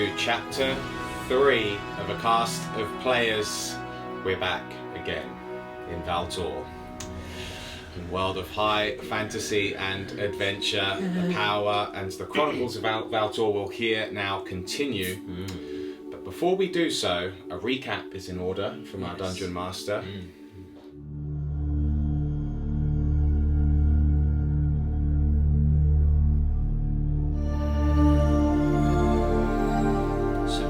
to Chapter 3 of a cast of players. We're back again in Valtor. In the world of high fantasy and adventure, the power and the Chronicles of Valtor will here now continue. But before we do so, a recap is in order from our Dungeon Master.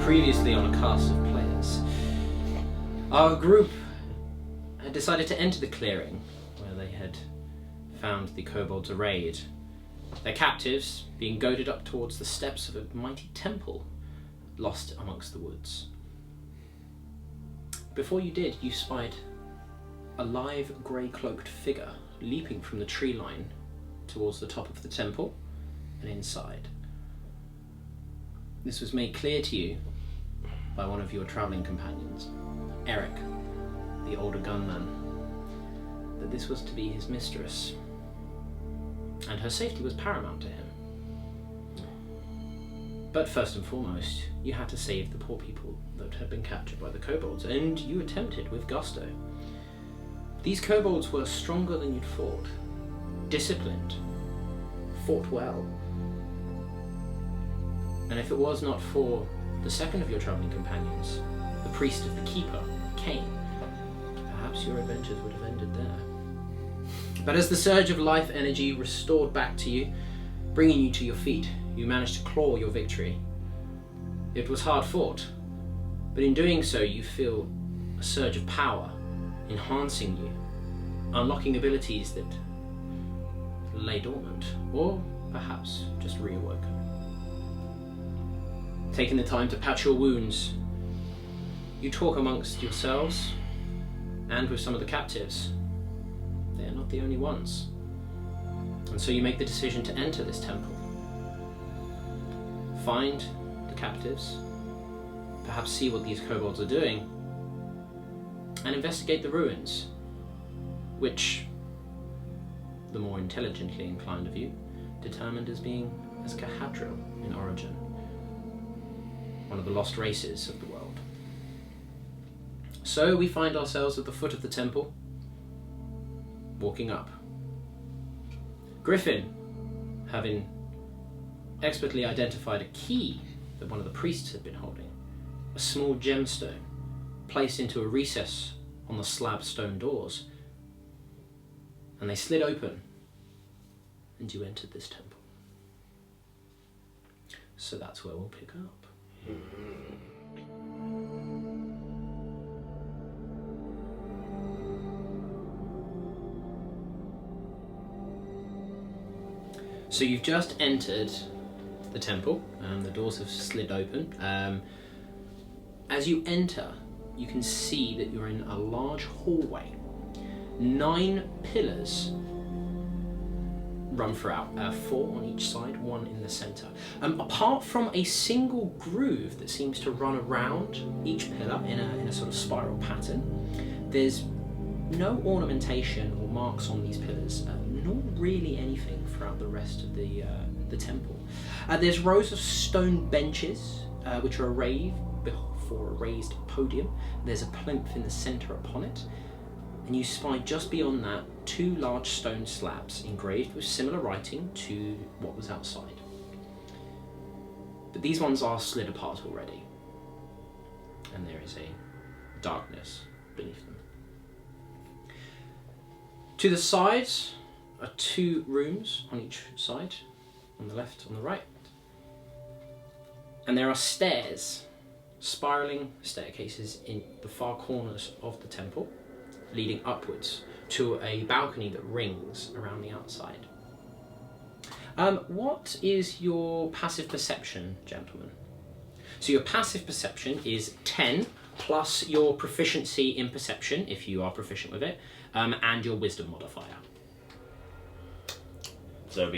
Previously on a cast of players, our group had decided to enter the clearing where they had found the kobolds arrayed, their captives being goaded up towards the steps of a mighty temple lost amongst the woods. Before you did, you spied a live grey-cloaked figure leaping from the tree line towards the top of the temple and inside. This was made clear to you by one of your travelling companions, Erik, the older gunman, that this was to be his mistress, and her safety was paramount to him. But first and foremost, you had to save the poor people that had been captured by the kobolds, and you attempted with gusto. These kobolds were stronger than you'd fought, disciplined, fought well. And if it was not for the second of your travelling companions, the priest of the Keeper, Cain, perhaps your adventures would have ended there. But as the surge of life energy restored back to you, bringing you to your feet, you managed to claw your victory. It was hard fought, but in doing so you feel a surge of power, enhancing you, unlocking abilities that lay dormant, or perhaps just reawoken. Taking the time to patch your wounds, you talk amongst yourselves and with some of the captives. They are not the only ones. And so you make the decision to enter this temple. Find the captives, perhaps see what these kobolds are doing, and investigate the ruins, which the more intelligently inclined of you determined as being Escahadril in origin, one of the lost races of the world. So we find ourselves at the foot of the temple, walking up. Griffin, having expertly identified a key that one of the priests had been holding, a small gemstone placed into a recess on the slab stone doors, and they slid open, and you entered this temple. So that's where we'll pick up. So you've just entered the temple, and the doors have slid open. As you enter, you can see that you're in a large hallway. 9 pillars run throughout, 4 on each side, 1 in the centre. Apart from a single groove that seems to run around each pillar in a sort of spiral pattern, there's no ornamentation or marks on these pillars, nor really anything throughout the rest of the temple. There's rows of stone benches which are arrayed before a raised podium. There's a plinth in the centre upon it, and you spy just beyond that 2 large stone slabs engraved with similar writing to what was outside. But these ones are slid apart already, and there is a darkness beneath them. To the sides are 2 rooms on each side, on the left, on the right. And there are stairs, spiralling staircases in the far corners of the temple, leading upwards to a balcony that rings around the outside. What is your passive perception, gentlemen? So your passive perception is 10 plus your proficiency in perception, if you are proficient with it, and your wisdom modifier. So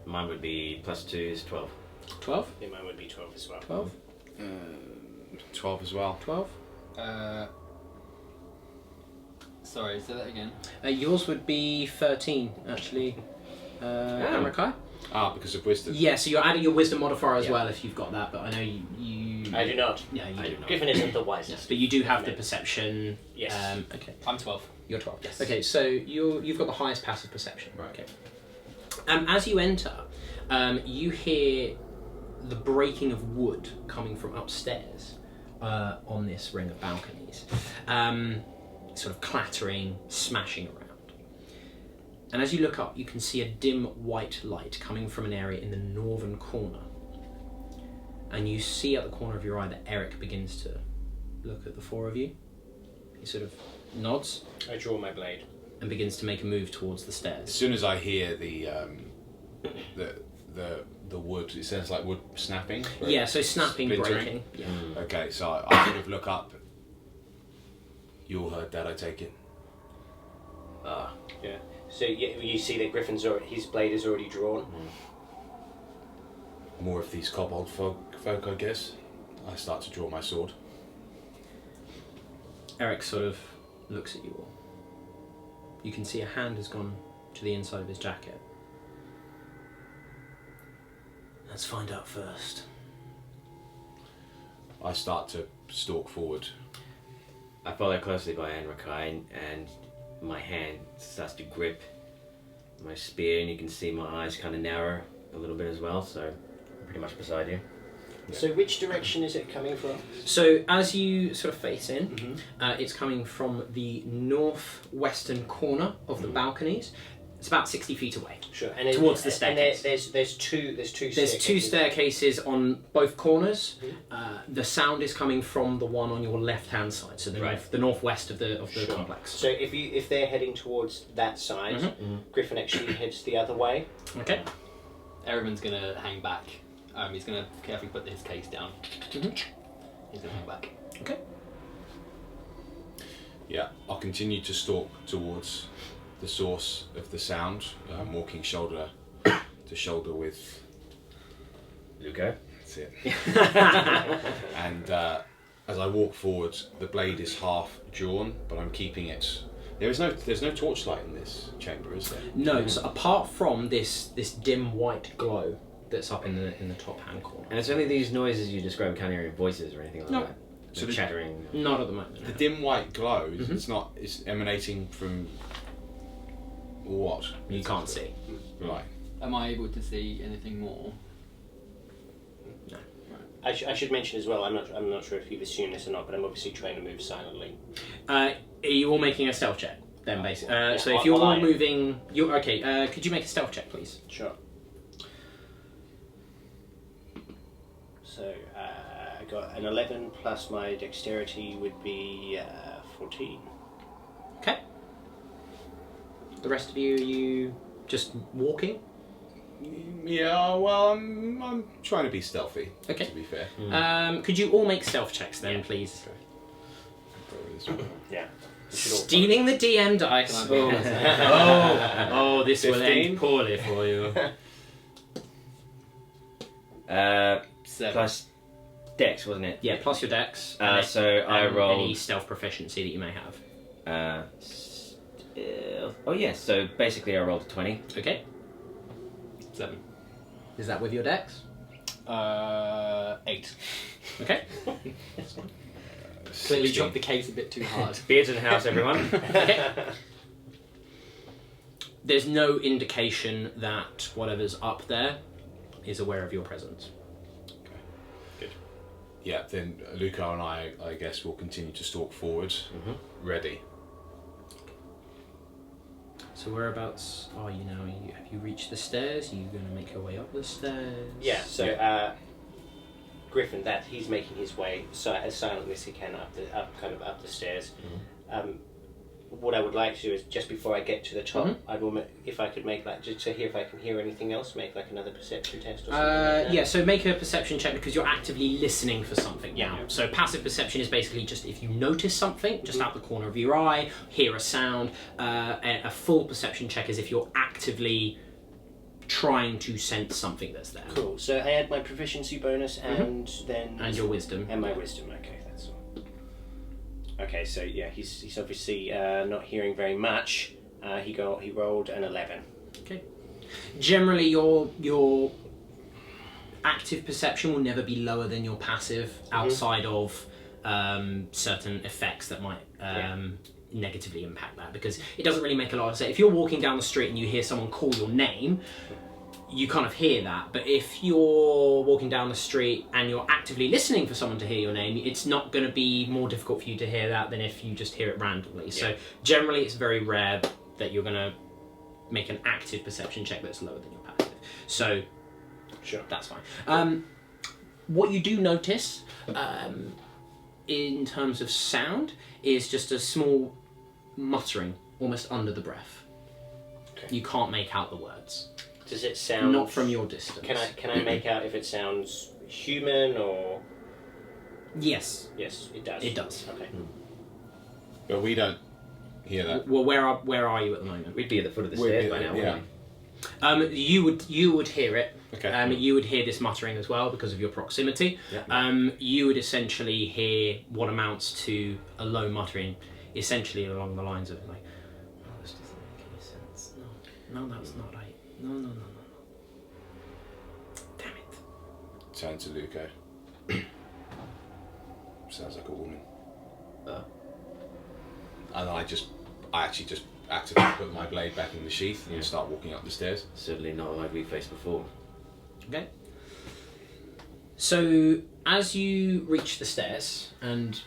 mine would be +2 is 12. 12? Yeah, mine would be 12 as well. 12? 12 as well. 12? Sorry, say that again. Yours would be 13, actually, Amrakai. Because of wisdom. Yeah, so you're adding your wisdom modifier as well if you've got that, but I know you I do not. Yeah, you do not. Griffin isn't the wisest. Yes, but you do have the perception. Yes. Okay. I'm 12. You're 12. Yes. Okay, so you've got the highest passive perception. Right. Okay. As you enter, you hear the breaking of wood coming from upstairs on this ring of balconies, sort of clattering, smashing around. And as you look up, you can see a dim white light coming from an area in the northern corner. And you see at the corner of your eye that Erik begins to look at the four of you. He sort of nods I draw my blade. and begins to make a move towards the As stairs. soon as I hear the wood, it sounds like wood snapping. Right? Yeah, so snapping, Splintering. breaking. Yeah. Okay, so I sort of look up. You all heard that, I take it. Yeah. So you see that his blade is already drawn. More of these kobold folk, I guess. I start to draw my sword. Erik sort of looks at you all. You can see a hand has gone to the inside of his jacket. Let's find out first. I start to stalk forward. I follow closely by Anrakai, and my hand starts to grip my spear, and you can see my eyes kind of narrow a little bit as well, so I'm pretty much beside you. So which direction is it coming from? So as you sort of face in, it's coming from the northwestern corner of the balconies. It's about 60 feet away. Sure. Towards the And staircase. there's two There's staircases. two staircases on both corners. The sound is coming from the one on your left-hand side, so the northwest of the Sure. complex. So if they're heading towards that side, Griffin actually heads the other way. Okay. Everyone's gonna hang back. He's gonna carefully put his case down. He's gonna hang back. Okay. Yeah, I'll continue to stalk towards the source of the sound. I'm walking shoulder to shoulder with Luco? That's it. And as I walk forward, the blade is half drawn, but I'm keeping it. There's no torchlight in this chamber, is there? No, so apart from this dim white glow that's up in the top hand corner. And it's only these noises you describe, we can't hear any voices or anything like No. that. So So the- chattering. Not at the moment. The no. dim white glow. It's emanating from what? You can't see. Right. Am I able to see anything more? I should mention as well. I'm not sure if you've assumed this or not, but I'm obviously trying to move silently. Are you all making a stealth check then, basically? Yeah, So if you're all I- moving, you're okay. Could you make a stealth check, please? Sure. So I got an 11 plus my dexterity would be 14. Okay. The rest of you, are you just walking? Yeah. Well, I'm trying to be stealthy. Okay. To be fair. Could you all make stealth checks then, please? Yeah. Stealing the DM dice. Can Oh, this will 15? end poorly for you. Seven. Plus Dex, wasn't it? Yeah, plus your dex. So I rolled. any stealth proficiency that you may have. Oh yes, so basically I rolled a 20. Okay. 7. Is that with your dex? 8. Okay. Clearly dropped the case a bit too hard. Beards in the house, everyone. Okay. There's no indication that whatever's up there is aware of your presence. Yeah. Then Luca and I guess, will continue to stalk forward, ready. So whereabouts are you now? Have you reached the stairs? Are you going to make your way up the stairs? Yeah. So Griffin, that he's making his way as silently as he can up the stairs. What I would like to do is just before I get to the top, I will, if I could make just to hear if I can hear anything else, make like another perception test or something like that. Yeah, so make a perception check because you're actively listening for something Yeah. now. So passive perception is basically just if you notice something just out the corner of your eye, hear a sound. A full perception check is if you're actively trying to sense something that's there. Cool. So I add my proficiency bonus and then And your wisdom. and my wisdom. Okay, that's all. Okay, so yeah, he's obviously not hearing very much. He rolled an 11. Okay. Generally, your active perception will never be lower than your passive outside of certain effects that might negatively impact that, because it doesn't really make a lot of sense. If you're walking down the street and you hear someone call your name, you kind of hear that, but if you're walking down the street and you're actively listening for someone to hear your name, it's not going to be more difficult for you to hear that than if you just hear it randomly. So generally it's very rare that you're going to make an active perception check that's lower than your passive. So Sure. that's fine. What you do notice in terms of sound is just a small muttering almost under the breath. Okay. You can't make out the words. Does it sound... Not from your distance. Can I make out if it sounds human or... Yes, Yes, it does. it does. Okay. But we don't hear that. Well, where are you at the moment? We'd be at the foot of the We'd stairs be- by now, yeah. wouldn't we? You would hear it. Okay. You would hear this muttering as well because of your proximity. Yeah. You would essentially hear what amounts to a low muttering, essentially along the lines of like, "Oh, this doesn't make any sense. No, that's not right. No. Damn it." Turn to Luco. Sounds like a woman. And I actually just actively put my blade back in the sheath and start walking up the stairs. Certainly not like we faced before. Okay. So as you reach the stairs, and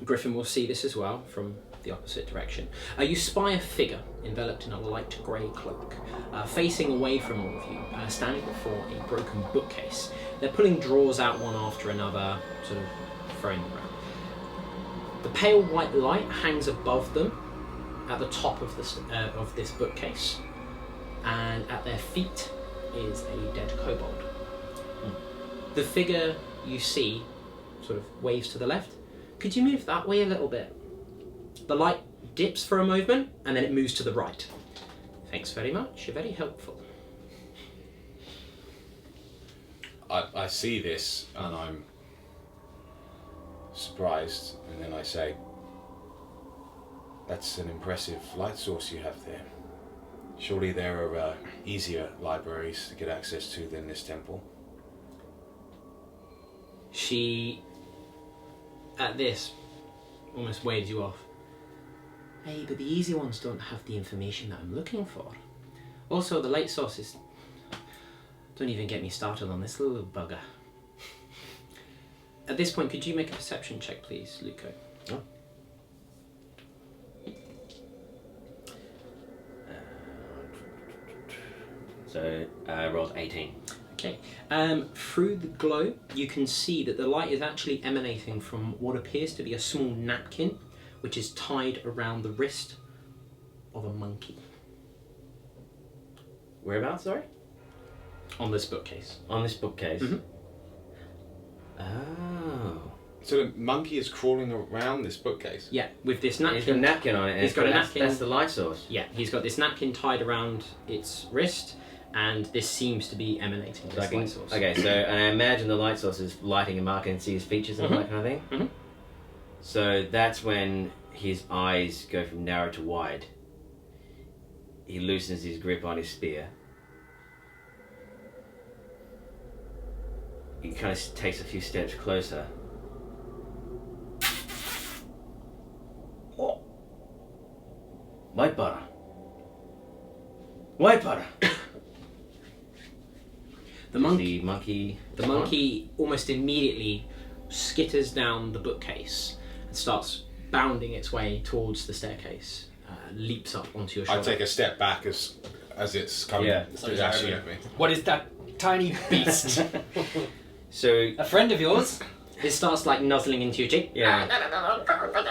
Griffin will see this as well from the opposite direction, you spy a figure enveloped in a light grey cloak, facing away from all of you, standing before a broken bookcase. They're pulling drawers out one after another, sort of throwing them around. The pale white light hangs above them at the top of this bookcase, and at their feet is a dead kobold. The figure you see sort of waves to the left. Could you move that way a little bit? The light dips for a moment and then it moves to the right. Thanks very much, you're very helpful. I see this and I'm surprised, and then I say, "That's an impressive light source you have there. Surely there are easier libraries to get access to than this temple." She, at this, almost waves you off. Hey, but the easy ones don't have the information that I'm looking for. Also, the light sources... Don't even get me started on this little bugger. At this point, could you make a perception check, please, Luco? Oh. So I rolled 18. Okay. Through the glow, you can see that the light is actually emanating from what appears to be a small napkin, which is tied around the wrist of a monkey. Whereabouts, sorry? On this bookcase. On this bookcase. Mhm. Oh. So the monkey is crawling around this bookcase? Yeah, with this He's got a napkin. napkin on it. And He's got a that's- napkin. That's the light source. Yeah, he's got this napkin tied around its wrist, and this seems to be emanating So this I can, light source. okay, so and I imagine the light source is lighting a marker and see his features and all that kind of thing. Mhm. So that's when his eyes go from narrow to wide. He loosens his grip on his spear. He kind of takes a few steps closer. Oh. White butter. White butter. The monkey, The monkey almost immediately skitters down the bookcase and starts bounding its way towards the staircase. Leaps up onto your shoulder. I take a step back as it's coming, Yeah. dashing at me. What is that tiny beast? So A friend of yours? It starts like nuzzling into your cheek. yeah,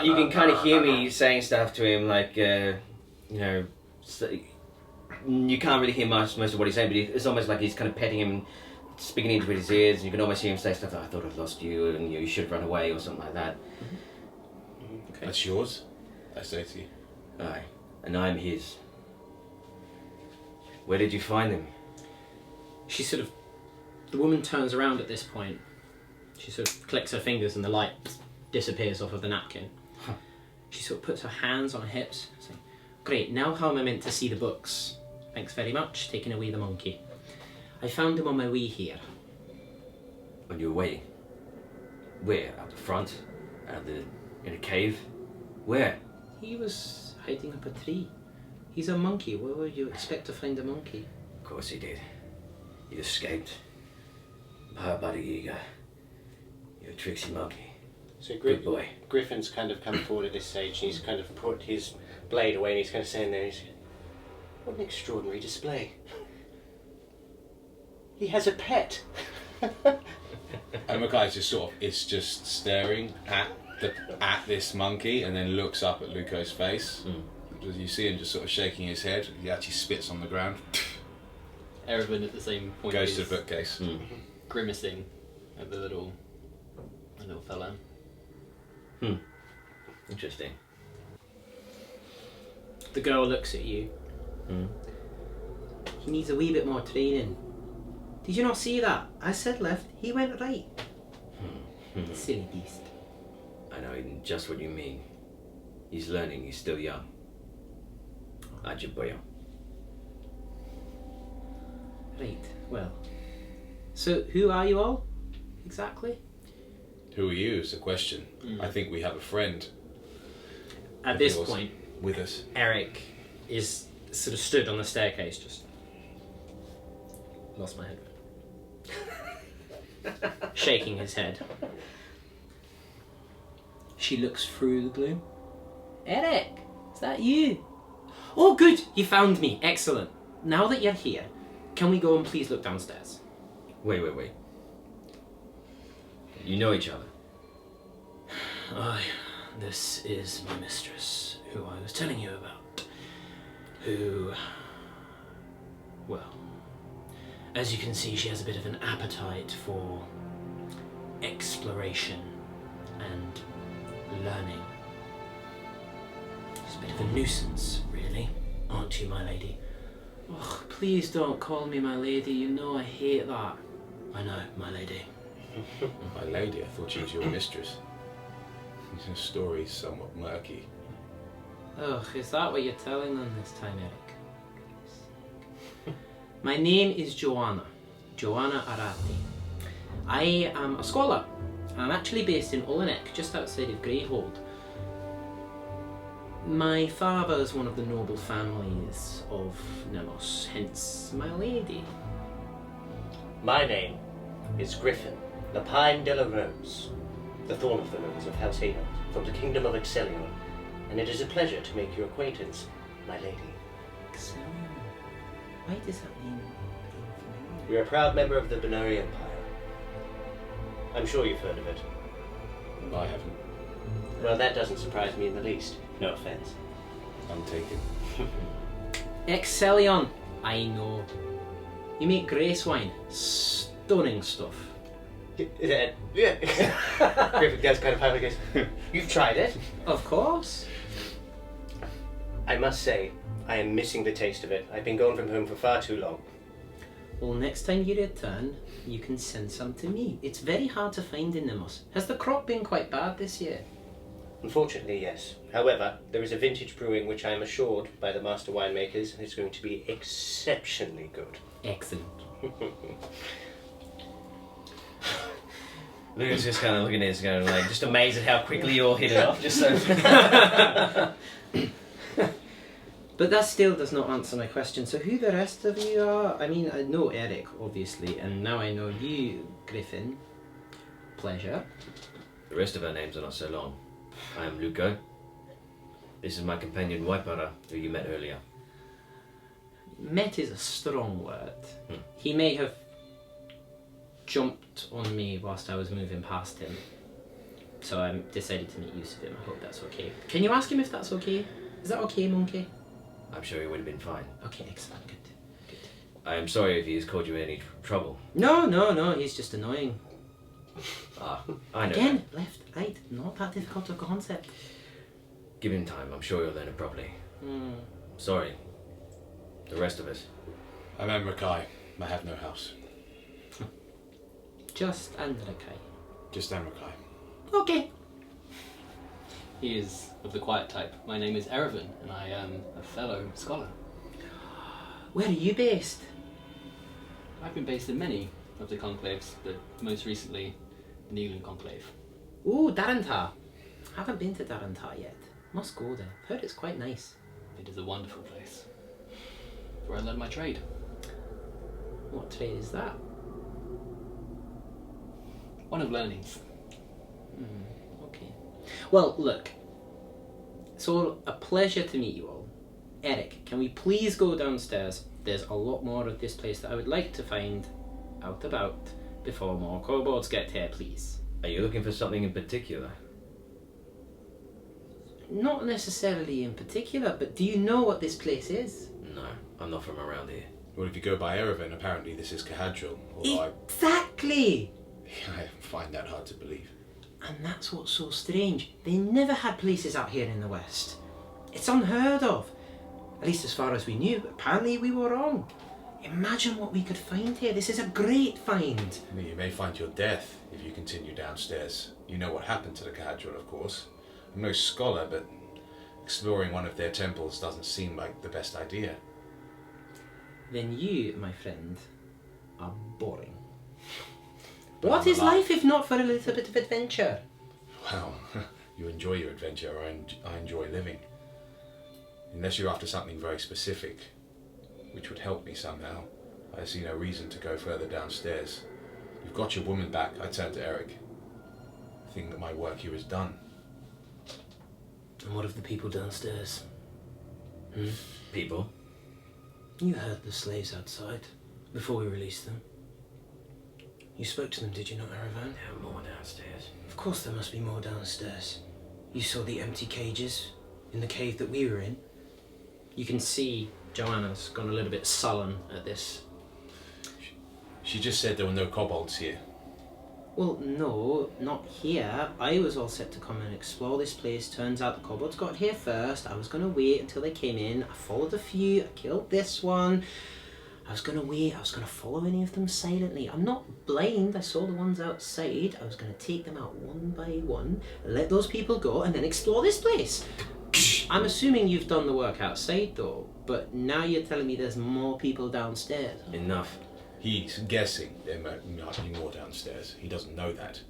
you can kind of hear me saying stuff to him, like you know, you can't really hear most of what he's saying, but it's almost like he's kind of petting him, speaking into his ears, and you can almost hear him say stuff like, "I thought I'd lost you, and you should run away," or something like that. Okay. That's yours? I say to you. Aye, and I'm his. Where did you find him? The woman turns around at this point. She sort of clicks her fingers and the light disappears off of the napkin. Huh. She sort of puts her hands on her hips, saying, "Great, now how am I meant to see the books? Thanks very much, taking away the monkey. I found him on my way here. On your way? Where? Out the front? In a cave? Where? He was hiding up a tree. He's a monkey. Where would you expect to find a monkey? Of course he did. He escaped. Bada Yiga. You're a tricksy monkey. So Good boy. Griffin's kind of come forward at this stage, and he's kind of put his blade away, and he's kind of standing there. What an extraordinary display! He has a pet. And Makai's just staring at this monkey, and then looks up at Luco's face. You see him just sort of shaking his head. He actually spits on the ground. Erevan at the same point Goes is to the bookcase. grimacing at the little fella. Interesting. The girl looks at you. He needs a wee bit more training. Did you not see that? I said left, he went right. Silly beast. I know just what you mean. He's learning, he's still young. Ajiboyo. Right, well. So, who are you all? Exactly? Who are you is the question. I think we have a friend At this point, with us. Erik is sort of stood on the staircase, just... Lost my head. Shaking his head. She looks through the gloom. Erik, is that you? Oh, good, you found me. Excellent. Now that you're here, can we go and please look downstairs? Wait. You know each other? Aye, this is my mistress, who I was telling you about. Who... Well, as you can see, she has a bit of an appetite for exploration and learning. She's a bit of a nuisance, really, aren't you, my lady? Oh, please don't call me my lady, you know I hate that. I know, my lady. My lady, I thought she was your mistress. Your story's somewhat murky. Ugh, is that what you're telling them this time, Erik? My name is Joanna Arati. I am a scholar. I'm actually based in Olenek, just outside of Greyhold. My father is one of the noble families of Nemos, hence my lady. My name is Griffin, the Pine de la Rose, the Thorn of the Rose of House Haven, from the Kingdom of Excellion, and it is a pleasure to make your acquaintance, my lady. Excellion? Why does that name ring familiar? We are a proud member of the Benari Empire. I'm sure you've heard of it. I haven't. Well, that doesn't surprise me in the least. No offense. I'm taken. Excellion! I know. You make grace wine. Stunning stuff. Yeah. Griffin gets kind of high and goes, "You've tried it?" Of course. I must say, I am missing the taste of it. I've been gone from home for far too long. Well, next time you return, you can send some to me. It's very hard to find in Nemos. Has the crop been quite bad this year? Unfortunately, yes. However, there is a vintage brewing which I am assured by the master winemakers is going to be exceptionally good. Excellent. Luke's just kind of looking at this, going like, just amazed at how quickly you all hit it off. Just so. But that still does not answer my question. So who the rest of you are? I mean, I know Erik, obviously, and now I know you, Griffin. Pleasure. The rest of our names are not so long. I am Luco. This is my companion Waipara, who you met earlier. Met is a strong word. He may have jumped on me whilst I was moving past him. So I decided to make use of him. I hope that's okay. Can you ask him if that's okay? Is that okay, monkey? I'm sure he would have been fine. Okay, excellent. Good. I am sorry if he has caused you any trouble. No, he's just annoying. Ah, I know. Again, left, right, not that difficult a concept. Give him time, I'm sure he'll learn it properly. Sorry. The rest of us. I'm Emrakai. I have no house. Just Andrakai. Just Emrakai. Okay. He is of the quiet type. My name is Erevan, and I am a fellow scholar. Where are you based? I've been based in many of the conclaves, but most recently, the England conclave. Ooh, Darantar. Haven't been to Darantar yet. Must go there. Heard it's quite nice. It is a wonderful place. Where I learned my trade. What trade is that? One of learnings. Okay. Well, look. So, a pleasure to meet you all. Erik, can we please go downstairs? There's a lot more of this place that I would like to find out about before more kobolds get here, please. Are you looking for something in particular? Not necessarily in particular, but do you know what this place is? No, I'm not from around here. Well, if you go by Erevan, apparently this is Cahadril. Although Exactly! I find that hard to believe. And that's what's so strange. They never had places out here in the West. It's unheard of. At least as far as we knew. Apparently we were wrong. Imagine what we could find here. This is a great find. You may find your death if you continue downstairs. You know what happened to the Cahadril, of course. I'm no scholar, but exploring one of their temples doesn't seem like the best idea. Then you, my friend, are boring. What is life if not for a little bit of adventure? Well, you enjoy your adventure, I enjoy living. Unless you're after something very specific, which would help me somehow, I see no reason to go further downstairs. You've got your woman back, I turn to Erik. I think that my work here is done. And what of the people downstairs? People? You heard the slaves outside before we released them. You spoke to them, did you not, Erevan? There are more downstairs. Of course there must be more downstairs. You saw the empty cages in the cave that we were in. You can see Joanna's gone a little bit sullen at this. She just said there were no kobolds here. Well, no, not here. I was all set to come and explore this place. Turns out the kobolds got here first. I was going to wait until they came in. I followed a few. I killed this one. I was going to wait. I was going to follow any of them silently. I'm not blind. I saw the ones outside. I was going to take them out one by one, let those people go, and then explore this place. I'm assuming you've done the work outside, though. But now you're telling me there's more people downstairs. Enough. He's guessing there might be more downstairs. He doesn't know that.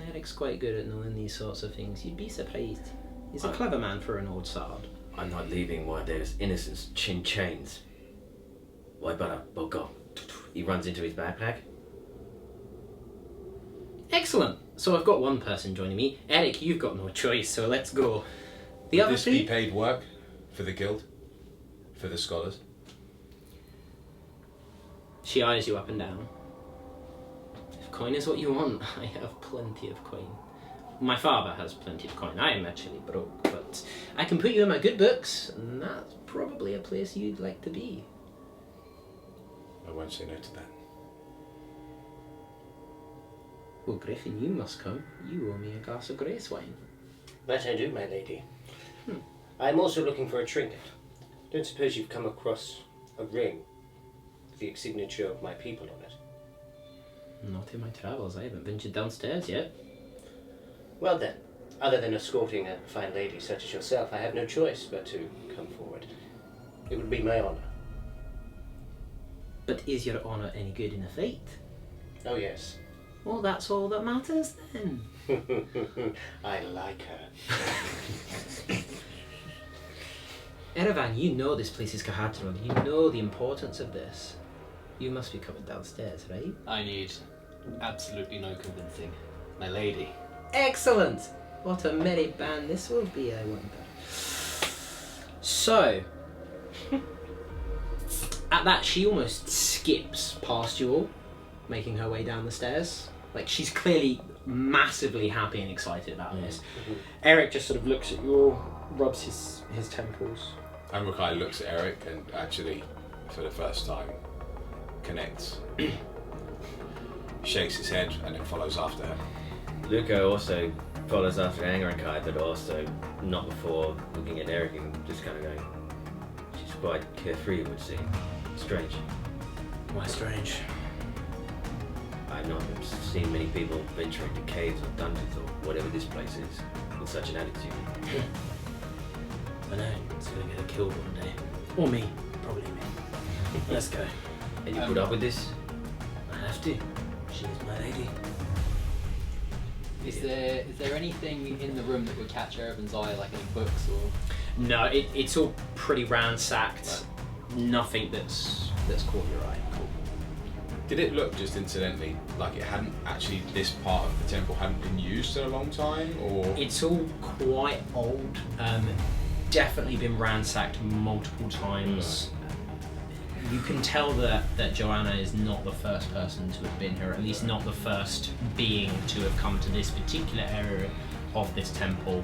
Eric's quite good at knowing these sorts of things. You'd be surprised. He's a clever man for an old sard. I'm not leaving while there's innocents in chains. Why better? Oh God. He runs into his backpack. Excellent. So I've got one person joining me. Erik, you've got no choice, so let's go. The Would other this three? be paid work for the guild? For the scholars? She eyes you up and down. If coin is what you want, I have plenty of coin. My father has plenty of coin. I am actually broke, but I can put you in my good books, and that's probably a place you'd like to be. I won't say no to that. Well, Griffin, you must come. You owe me a glass of grace wine. That I do, my lady. I'm also looking for a trinket. Don't suppose you've come across a ring with the signature of my people on it? Not in my travels. I haven't ventured downstairs yet. Well then, other than escorting a fine lady such as yourself, I have no choice but to come forward. It would be my honour. But is your honour any good in a fight? Oh yes. Well, that's all that matters then. I like her. Erevan, you know this place is Cahadril. You know the importance of this. You must be coming downstairs, right? I need absolutely no convincing. My lady. Excellent! What a merry band this will be, I wonder. So, at that, she almost skips past you all, making her way down the stairs. Like, she's clearly massively happy and excited about this. Erik just sort of looks at you all, rubs his temples. Amrakai looks at Erik and actually, for the first time, connects. Shakes his head and then follows after her. Luca also follows after Amrakai, but also not before looking at Erik and just kind of going, she's quite carefree, it would seem. Strange. Why strange? I've not seen many people venture into caves or dungeons or whatever this place is with such an attitude. I know, it's gonna get her killed one day. Or me, probably me. Let's go. And you put up with this? I have to. She's my lady. Is there anything in the room that would catch Erevan's eye, like any books or? No, it's all pretty ransacked. Nothing that's caught your eye. Did it look, just incidentally, like it hadn't actually, this part of the temple hadn't been used in a long time, or? It's all quite old. Definitely been ransacked multiple times. You can tell that Joanna is not the first person to have been here, at least not the first being to have come to this particular area of this temple.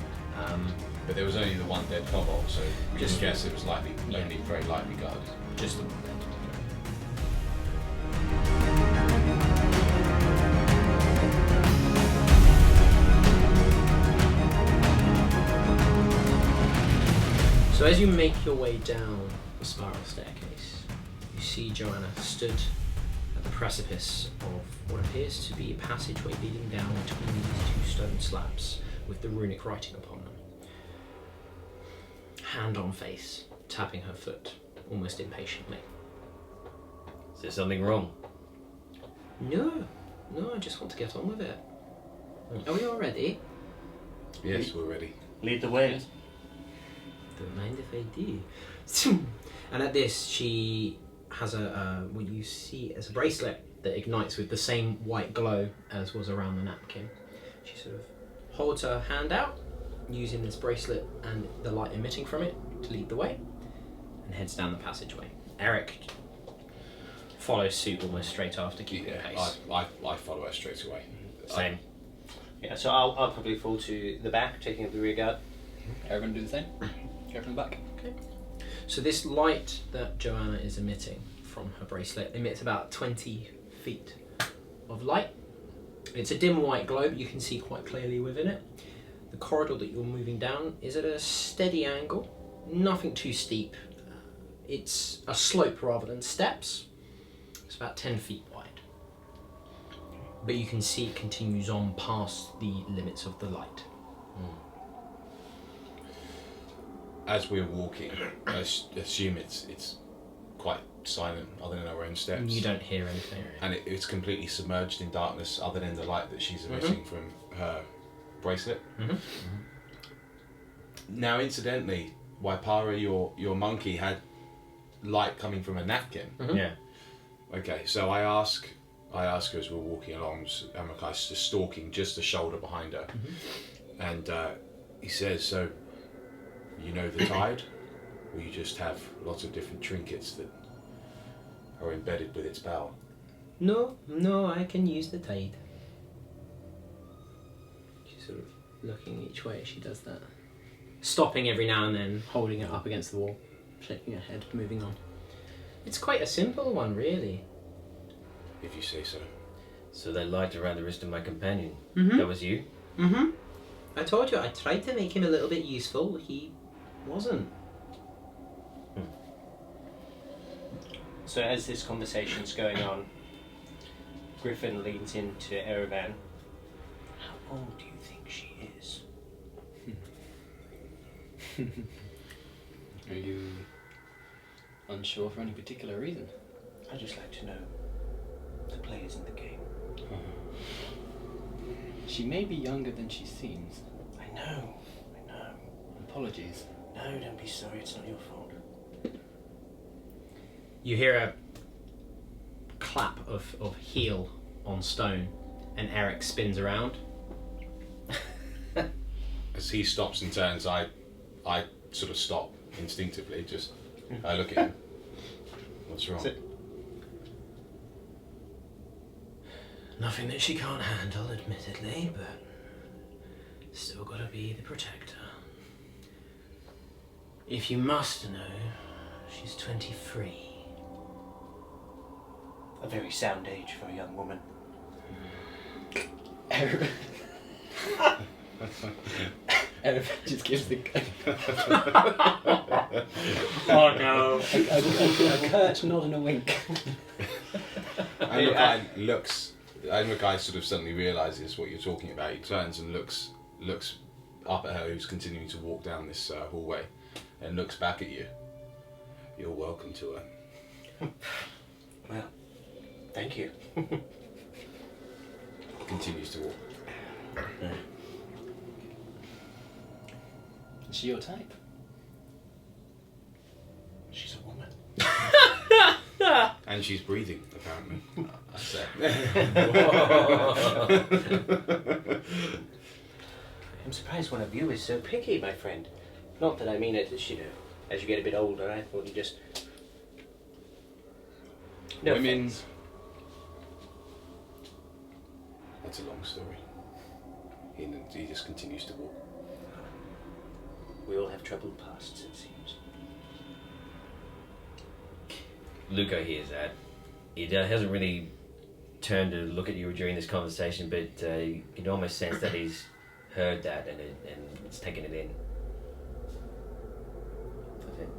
But there was only the one dead kobold, so we just guess it was likely, only very lightly guarded. Just the one dead. So as you make your way down the spiral staircase, you see Joanna stood at the precipice of what appears to be a passageway leading down between these 2 stone slabs with the runic writing upon them. Hand on face, tapping her foot, almost impatiently. Is there something wrong? No, I just want to get on with it. Are we all ready? Yes, we're ready. Lead the way. Don't mind if I do. And at this, she has what you see as a bracelet that ignites with the same white glow as was around the napkin. She sort of holds her hand out, using this bracelet and the light emitting from it to lead the way, and heads down the passageway. Erik follows suit almost straight after, keeping pace. I follow her straight away. Same. Yeah, so I'll probably fall to the back, taking up the rear guard. Erevan do the same. Go from the back. Okay. So this light that Joanna is emitting from her bracelet emits about 20 feet of light. It's a dim white glow, but you can see quite clearly within it. The corridor that you're moving down is at a steady angle, nothing too steep. It's a slope rather than steps. It's about 10 feet wide. But you can see it continues on past the limits of the light. As we're walking, I assume it's quite silent other than our own steps. You don't hear anything. And it's completely submerged in darkness other than the light that she's emitting from her bracelet. Now, incidentally, Waipara, your monkey, had light coming from a napkin. Yeah. Okay, so I ask her as we're walking along, Amakai's just stalking just the shoulder behind her. And he says, so, you know the tide? Or you just have lots of different trinkets that are embedded with its power? No, I can use the tide. She's sort of looking each way as she does that. Stopping every now and then, holding it up against the wall, shaking her head, moving on. It's quite a simple one, really. If you say so. So that light around the wrist of my companion, Mm-hmm. that was you? Mm-hmm. I told you, I tried to make him a little bit useful. He wasn't. So as this conversation's going on, Griffin leans into Erevan. How old do you think she is? Are you unsure for any particular reason? I'd just like to know the players in the game. She may be younger than she seems. I know. Apologies. No, don't be sorry, it's not your fault. You hear a clap of heel on stone, and Erik spins around. As he stops and turns, I sort of stop instinctively. I look at him. What's wrong? Nothing that she can't handle, admittedly, but still gotta be the protector. If you must know, she's 23. A very sound age for a young woman. Erevan just gives the Oh no. a curt nod and a wink. Mackay sort of suddenly realises what you're talking about. He turns and looks up at her, who's continuing to walk down this hallway, and looks back at you. You're welcome to her. Well, thank you. Continues to walk. Is she your type? She's a woman. And she's breathing, apparently. I'm surprised one of you is so picky, my friend. Not that I mean it, as you know, as you get a bit older, I thought you just... No Women... offense. That's a long story. He just continues to walk. We all have troubled pasts, it seems. Luco hears that. He hasn't really turned to look at you during this conversation, but you can almost sense that he's heard that and it's taken it in. That's it.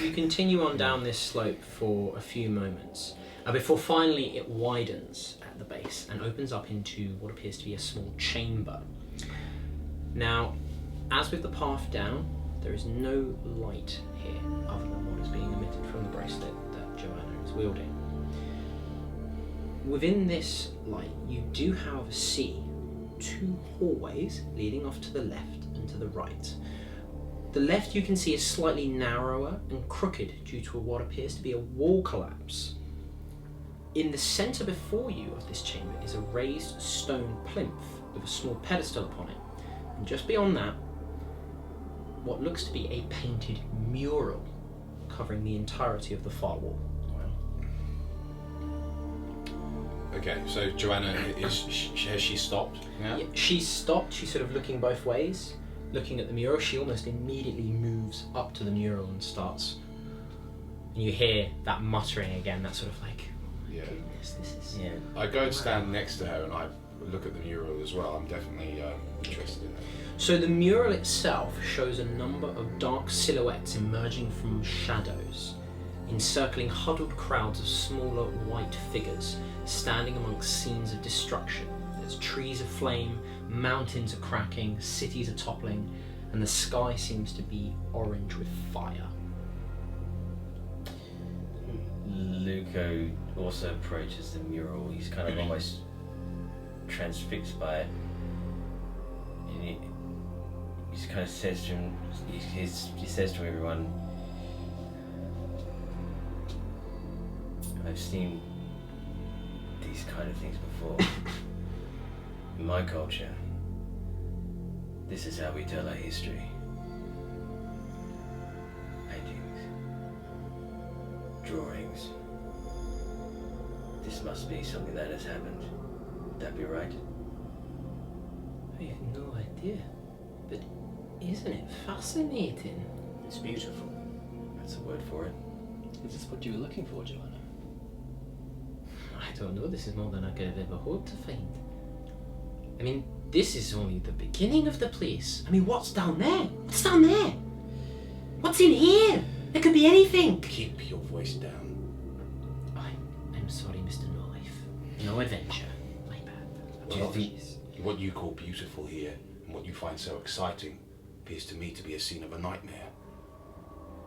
You continue on down this slope for a few moments before finally it widens at the base and opens up into what appears to be a small chamber. Now, as with the path down, there is no light here other than what is being emitted from the bracelet that Joanna is wielding. Within this light, you do however see two hallways leading off to the left and to the right. The left you can see is slightly narrower and crooked due to what appears to be a wall collapse. In the centre before you of this chamber is a raised stone plinth with a small pedestal upon it. And just beyond that, what looks to be a painted mural covering the entirety of the far wall. Okay, so Joanna, has she stopped? Yeah, she's stopped, she's sort of looking both ways, looking at the mural. She almost immediately moves up to the mural and starts. And you hear that muttering again, that sort of like, oh my goodness, this is... Yeah. I go and stand next to her and I look at the mural as well. I'm definitely interested in that. So the mural itself shows a number of dark silhouettes emerging from shadows, encircling huddled crowds of smaller white figures standing amongst scenes of destruction. There's trees aflame, mountains are cracking, cities are toppling, and the sky seems to be orange with fire. Luco also approaches the mural. He's kind of almost transfixed by it. And he kind of says to him, he says to everyone, I've seen these kind of things before. In my culture, this is how we tell our history. Paintings, drawings. This must be something that has happened. Would that be right? I have no idea, but isn't it fascinating? It's beautiful. That's a word for it. Is this what you were looking for, Joanna? I don't know, this is more than I could have ever hoped to find. I mean, this is only the beginning of the place. I mean, what's down there? What's down there? What's in here? There could be anything. Keep your voice down. I'm sorry, Mr. No Life. No adventure. My bad. Do you think Apologies. what you call beautiful here and what you find so exciting appears to me to be a scene of a nightmare?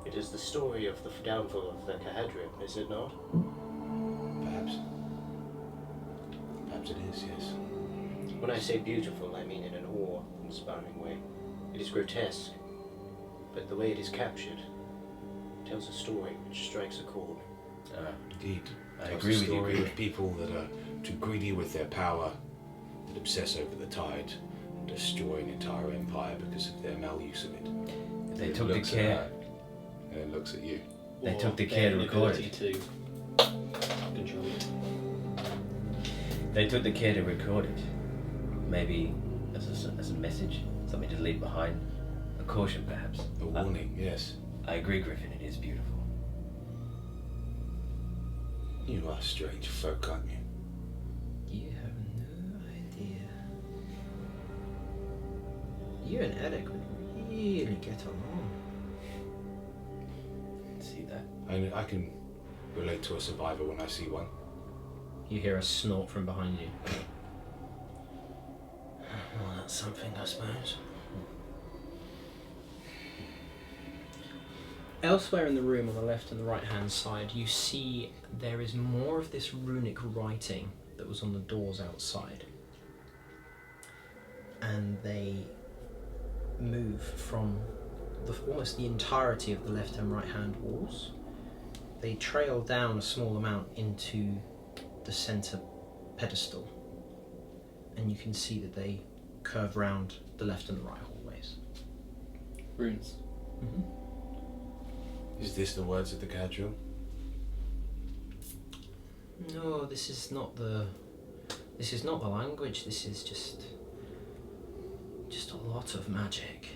It is the story of the downfall of the Cahadrian, is it not? Perhaps. Perhaps it is, yes. When I say beautiful, I mean in an awe-inspiring way. It is grotesque, but the way it is captured tells a story which strikes a chord. Indeed. I Tells agree the with you, story Griffin. of people that are too greedy with their power, that obsess over the tide, and destroy an entire empire because of their maluse of it. They It took the looks at care. her and it looks at you. They Or took the their care to record inability it. to control it. They took the care to record it. Maybe as a message, something to leave behind. A caution, perhaps. A warning, yes. I agree, Griffin. It is beautiful. You are strange folk, aren't you? You have no idea. You and Erik would really get along. See that? I can relate to a survivor when I see one. You hear a snort from behind you. Well, that's something, I suppose. Elsewhere in the room, on the left and the right hand side, you see there is more of this runic writing that was on the doors outside. And they move from almost the entirety of the left and right hand walls. They trail down a small amount into the centre pedestal. And you can see that they curve round the left and the right hallways. Runes. Mm-hmm. Is this the words of the Cadriel? No, this is not the language. This is just a lot of magic.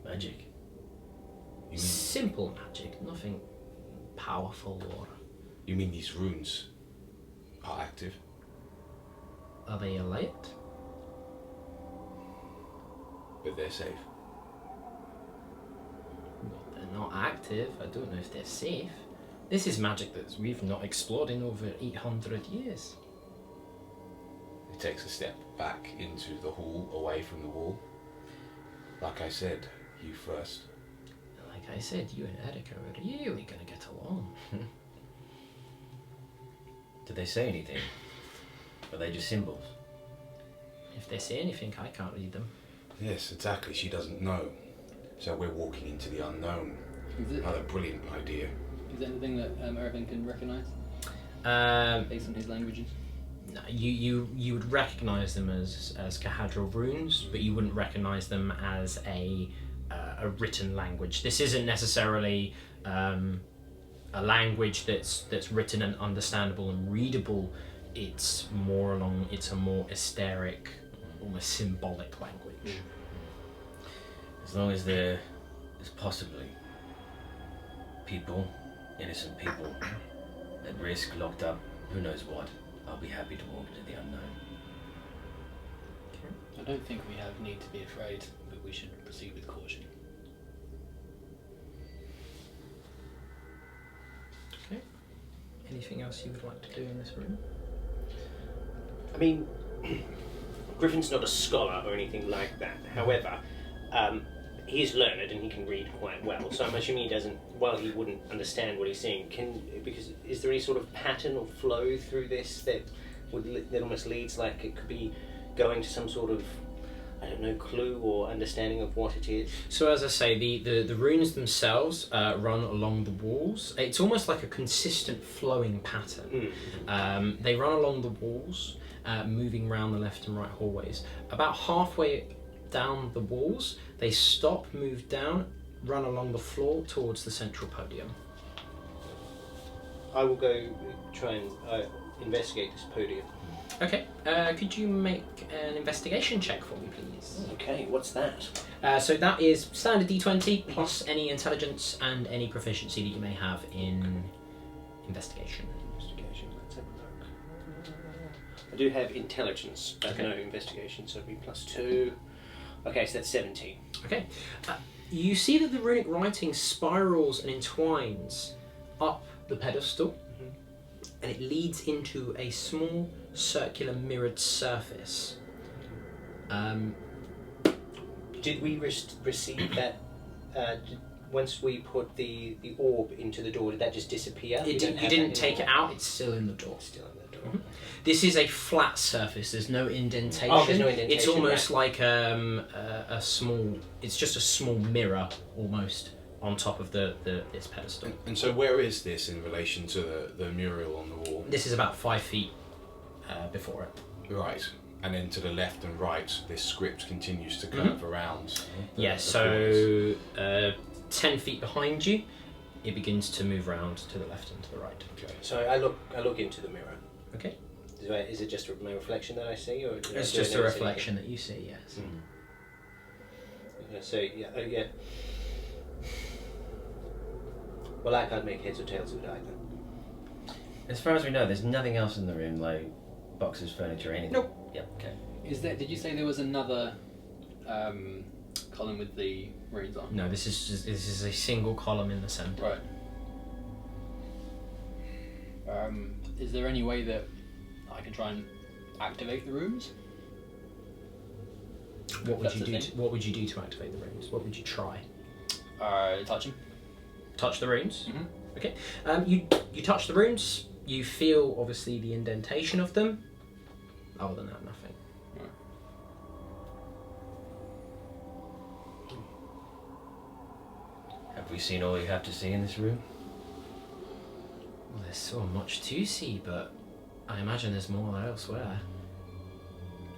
Magic. You mean, Simple magic, nothing powerful or... you mean these runes are active? Are they elite? But they're safe. Well, they're not active. I don't know if they're safe. This is magic that we've not explored in over 800 years. He takes a step back into the hall, away from the wall. Like I said, you first. Like I said, you and Erik are really gonna get along. Did they say anything? Are they just symbols? If they say anything, I can't read them. Yes, exactly. She doesn't know. So we're walking into the unknown. Is it? Another brilliant idea. Is there anything that Ervin can recognise based on his languages? No, you would recognise them as Cahadral runes, but you wouldn't recognise them as a written language. This isn't necessarily a language that's written and understandable and readable. It's a more etheric, almost symbolic language. As long as there is possibly people, innocent people, at risk, locked up, who knows what, I'll be happy to walk into the unknown. I don't think we have need to be afraid, but we should proceed with caution. Okay. Anything else you would like to do in this room? I mean, Griffin's not a scholar or anything like that. However, he is learned and he can read quite well. So I'm assuming he doesn't. While he wouldn't understand what he's seeing, because is there any sort of pattern or flow through this that almost leads like it could be going to some sort of, I don't know, clue or understanding of what it is? So as I say, the runes themselves run along the walls. It's almost like a consistent flowing pattern. They run along the walls, moving around the left and right hallways. About halfway down the walls, they stop, move down, run along the floor towards the central podium. I will go try and investigate this podium. Okay, could you make an investigation check for me, please? Okay, what's that? So that is standard D20 plus any intelligence and any proficiency that you may have in investigation. Investigation, let's have a look. I do have intelligence, but no investigation, so it'll be +2. Okay, so that's 17. Okay. You see that the runic writing spirals and entwines up the pedestal, and it leads into a small circular mirrored surface. Did we receive that once we put the orb into the door? Did that just disappear? You didn't take it out, it's still in the door. It's still in the door. This is a flat surface, there's no indentation. Oh, there's no indentation. It's almost like a small, it's just a small mirror almost on top of this pedestal. And so where is this in relation to the mural on the wall? This is about 5 feet before it. Right. And then to the left and right, this script continues to curve around. Yeah, so 10 feet behind you, it begins to move around to the left and to the right. Okay. So I look into the mirror. Okay. Is it just my reflection that I see, or It's just a reflection that you see, yes. Okay, so yeah. Well, I can't make heads or tails of it either. As far as we know, there's nothing else in the room, like boxes, furniture, anything? Nope. Yep, okay. Did you say there was another column with the runes on? No, this is a single column in the centre. Right. Is there any way that I can try and activate the rooms? What would you do to activate the rooms? What would you try? Touch him. Touch the runes. Mhm. Okay. You touch the runes. You feel obviously the indentation of them. Other than that, nothing. Have we seen all you have to see in this room? Well, there's so much to see, but I imagine there's more elsewhere.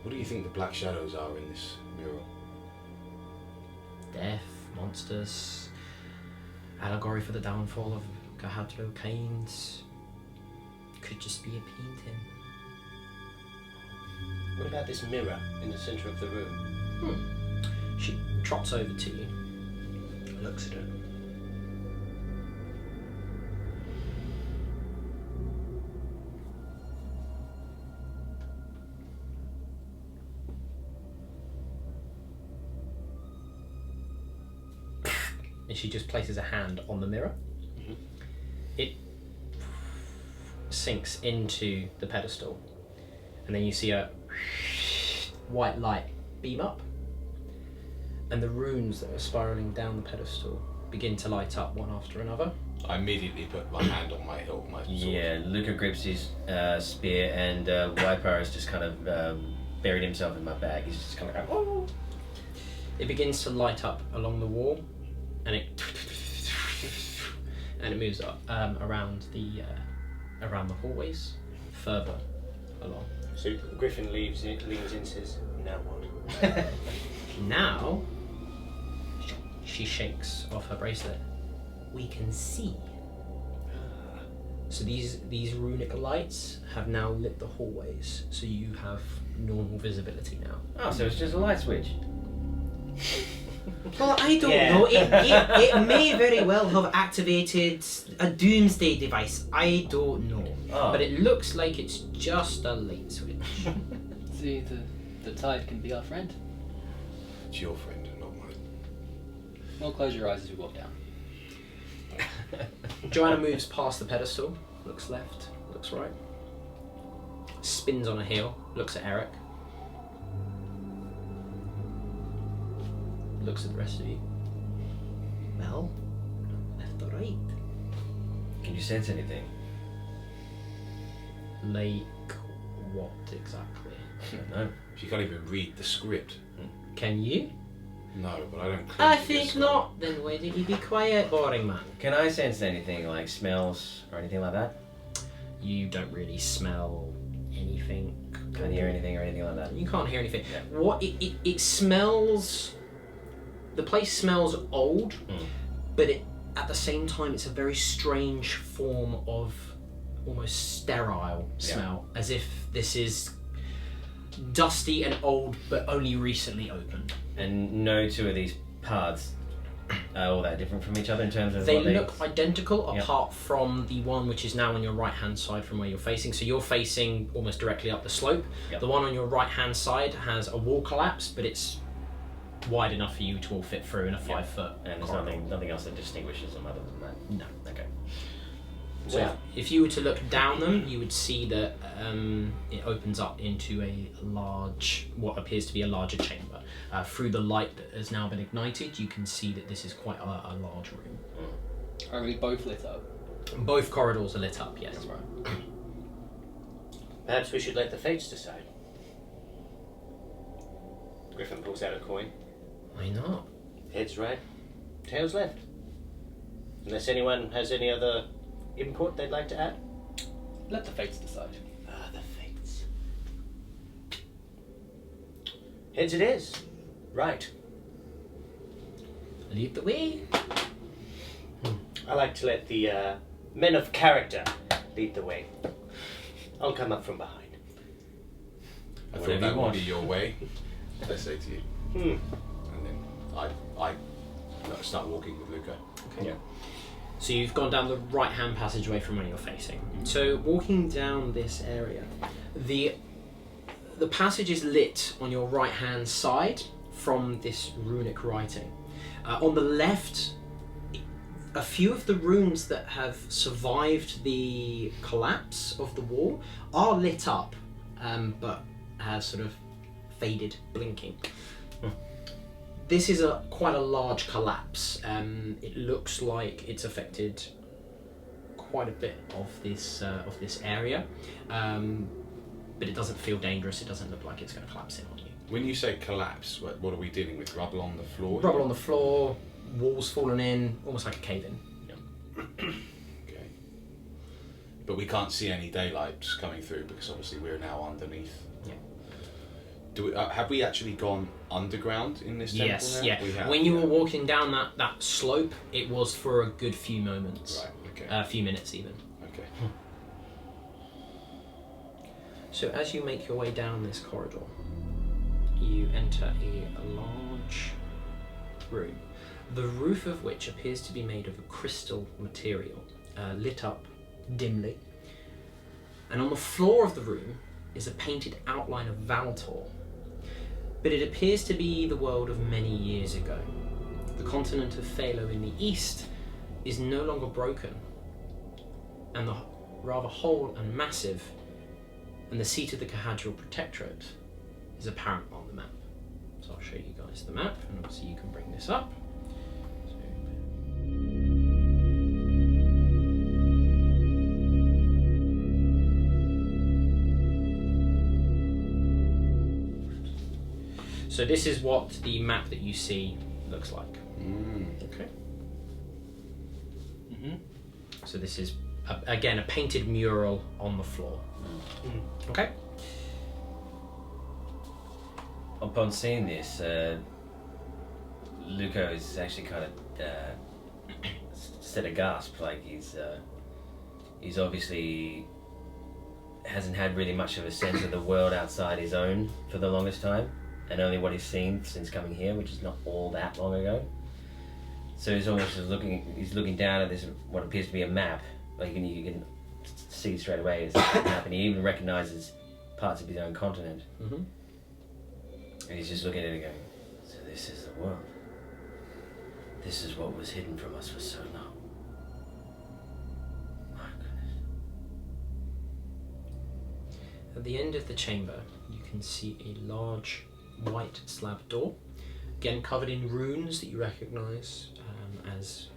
What do you think the black shadows are in this mural? Death, monsters, allegory for the downfall of Gahadro Kains. Could just be a painting. What about this mirror in the centre of the room? She trots over to you, looks at it. And she just places a hand on the mirror. Mhm. It sinks into the pedestal, and then you see a white light beam up, and the runes that are spiraling down the pedestal begin to light up one after another. I immediately put my hand on my hilt, my sword. Yeah, Luca grips his spear, and Wiper has just kind of buried himself in my bag. He's just kind of going, oh! It begins to light up along the wall, and it moves up around the hallways, further along. So Griffin leans in and says, "Now what?" Now, she shakes off her bracelet. We can see. So these runic lights have now lit the hallways, so you have normal visibility now. Oh, so it's just a light switch. Well, I don't Yeah. know. It may very well have activated a doomsday device. I don't know. Oh. But it looks like it's just a light switch. See, the tide can be our friend. It's your friend, not mine. Well, close your eyes as we walk down. Joanna moves past the pedestal, looks left, looks right, spins on a heel, looks at Erik, looks at the rest of you. Well, left or right? Can you sense anything? Like what exactly? I don't know. She can't even read the script. Can you? No, but I don't. I claim to be a think scholar. not. Then why did you be quiet, boring man? Can I sense anything, like smells or anything like that? You don't really smell anything. Can't hear anything or anything like that? You can't hear anything. Yeah. What it smells. The place smells old, but at the same time it's a very strange form of almost sterile smell, as if this is dusty and old, but only recently opened. And no two of these paths are all that different from each other in terms of They what look identical, Yep. apart from the one which is now on your right hand side from where you're facing. So you're facing almost directly up the slope. Yep. The one on your right hand side has a wall collapse, but it's wide enough for you to all fit through in a 5 foot And there's corridor. nothing else that distinguishes them other than that? No. Okay. So Wow. if you were to look down them, you would see that it opens up into a large, what appears to be a larger chamber. Through the light that has now been ignited, you can see that this is quite a large room. Are we both lit up? Both corridors are lit up, yes. That's right. Perhaps we should let the fates decide. Griffin pulls out a coin. Why not? Heads right, tails left. Unless anyone has any other input they'd like to add. Let the fates decide. Ah, the fates. Heads it is. Right. Lead the way. I like to let the men of character lead the way. I'll come up from behind. I Whatever thought that you would want. be your way. I say to you, and then I start walking with Luca. Yeah. So you've gone down the right-hand passageway from where you're facing. So walking down this area, the passage is lit on your right-hand side from this runic writing. On the left, a few of the runes that have survived the collapse of the wall are lit up, but have sort of faded, blinking. this is quite a large collapse. It looks like it's affected quite a bit of this area, but it doesn't feel dangerous. It doesn't look like it's going to collapse in on you. When you say collapse, what are we dealing with? Rubble on the floor? Rubble on the floor, walls falling in, almost like a cave-in. Okay. But we can't see any daylight coming through because obviously we're now underneath. Yeah. Have we actually gone underground in this temple Yes, now? yeah. We have, When you were walking down that slope, it was for a good few moments. Right, okay. A few minutes even. Okay. So as you make your way down this corridor, you enter a large room, the roof of which appears to be made of a crystal material, lit up dimly. And on the floor of the room is a painted outline of Valtor. But it appears to be the world of many years ago. The continent of Phalo in the east is no longer broken, and the rather whole and massive, and the seat of the Cahadriel Protectorate is apparent on the map. So I'll show you guys the map, and obviously you can bring this up. So this is what the map that you see looks like. Okay. So this is, again, a painted mural on the floor. Okay. Upon seeing this, Luco is actually kind of set a gasp. Like he's obviously hasn't had really much of a sense of the world outside his own for the longest time, and only what he's seen since coming here, which is not all that long ago. So he's almost just looking down at this, what appears to be a map. Like you can see straight away it's a map, and he even recognizes parts of his own continent. And he's just looking at it going, so this is the world. This is what was hidden from us for so long. My goodness. At the end of the chamber, you can see a large white slab door, again covered in runes that you recognise as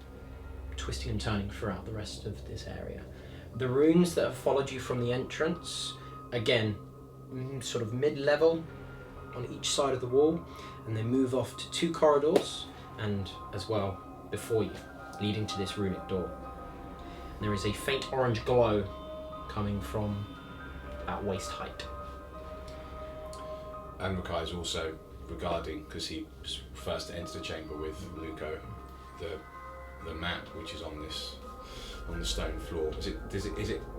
twisting and turning throughout the rest of this area. The runes that have followed you from the entrance, again, sort of mid-level on each side of the wall, and they move off to 2 corridors, and as well before you, leading to this runic door. And there is a faint orange glow coming from about waist height. And Makai is also regarding, because he first entered the chamber with Luco, the map which is on the stone floor.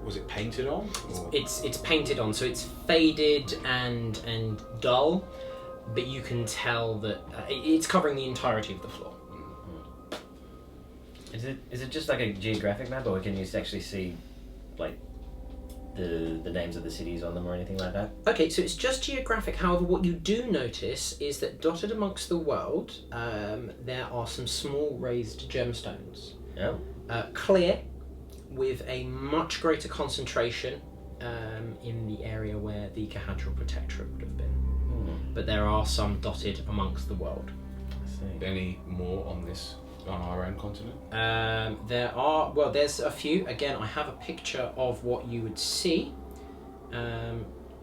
Was it painted on? Or? It's painted on, so it's faded and dull, but you can tell that it's covering the entirety of the floor. Is it just like a geographic map, or can you actually see like the names of the cities on them or anything like that? Okay, so it's just geographic. However, what you do notice is that dotted amongst the world, there are some small raised gemstones. Yeah. Clear, with a much greater concentration in the area where the Cahadriel Protectorate would have been. But there are some dotted amongst the world. I see. Any more on our own continent? There's a few. Again, I have a picture of what you would see.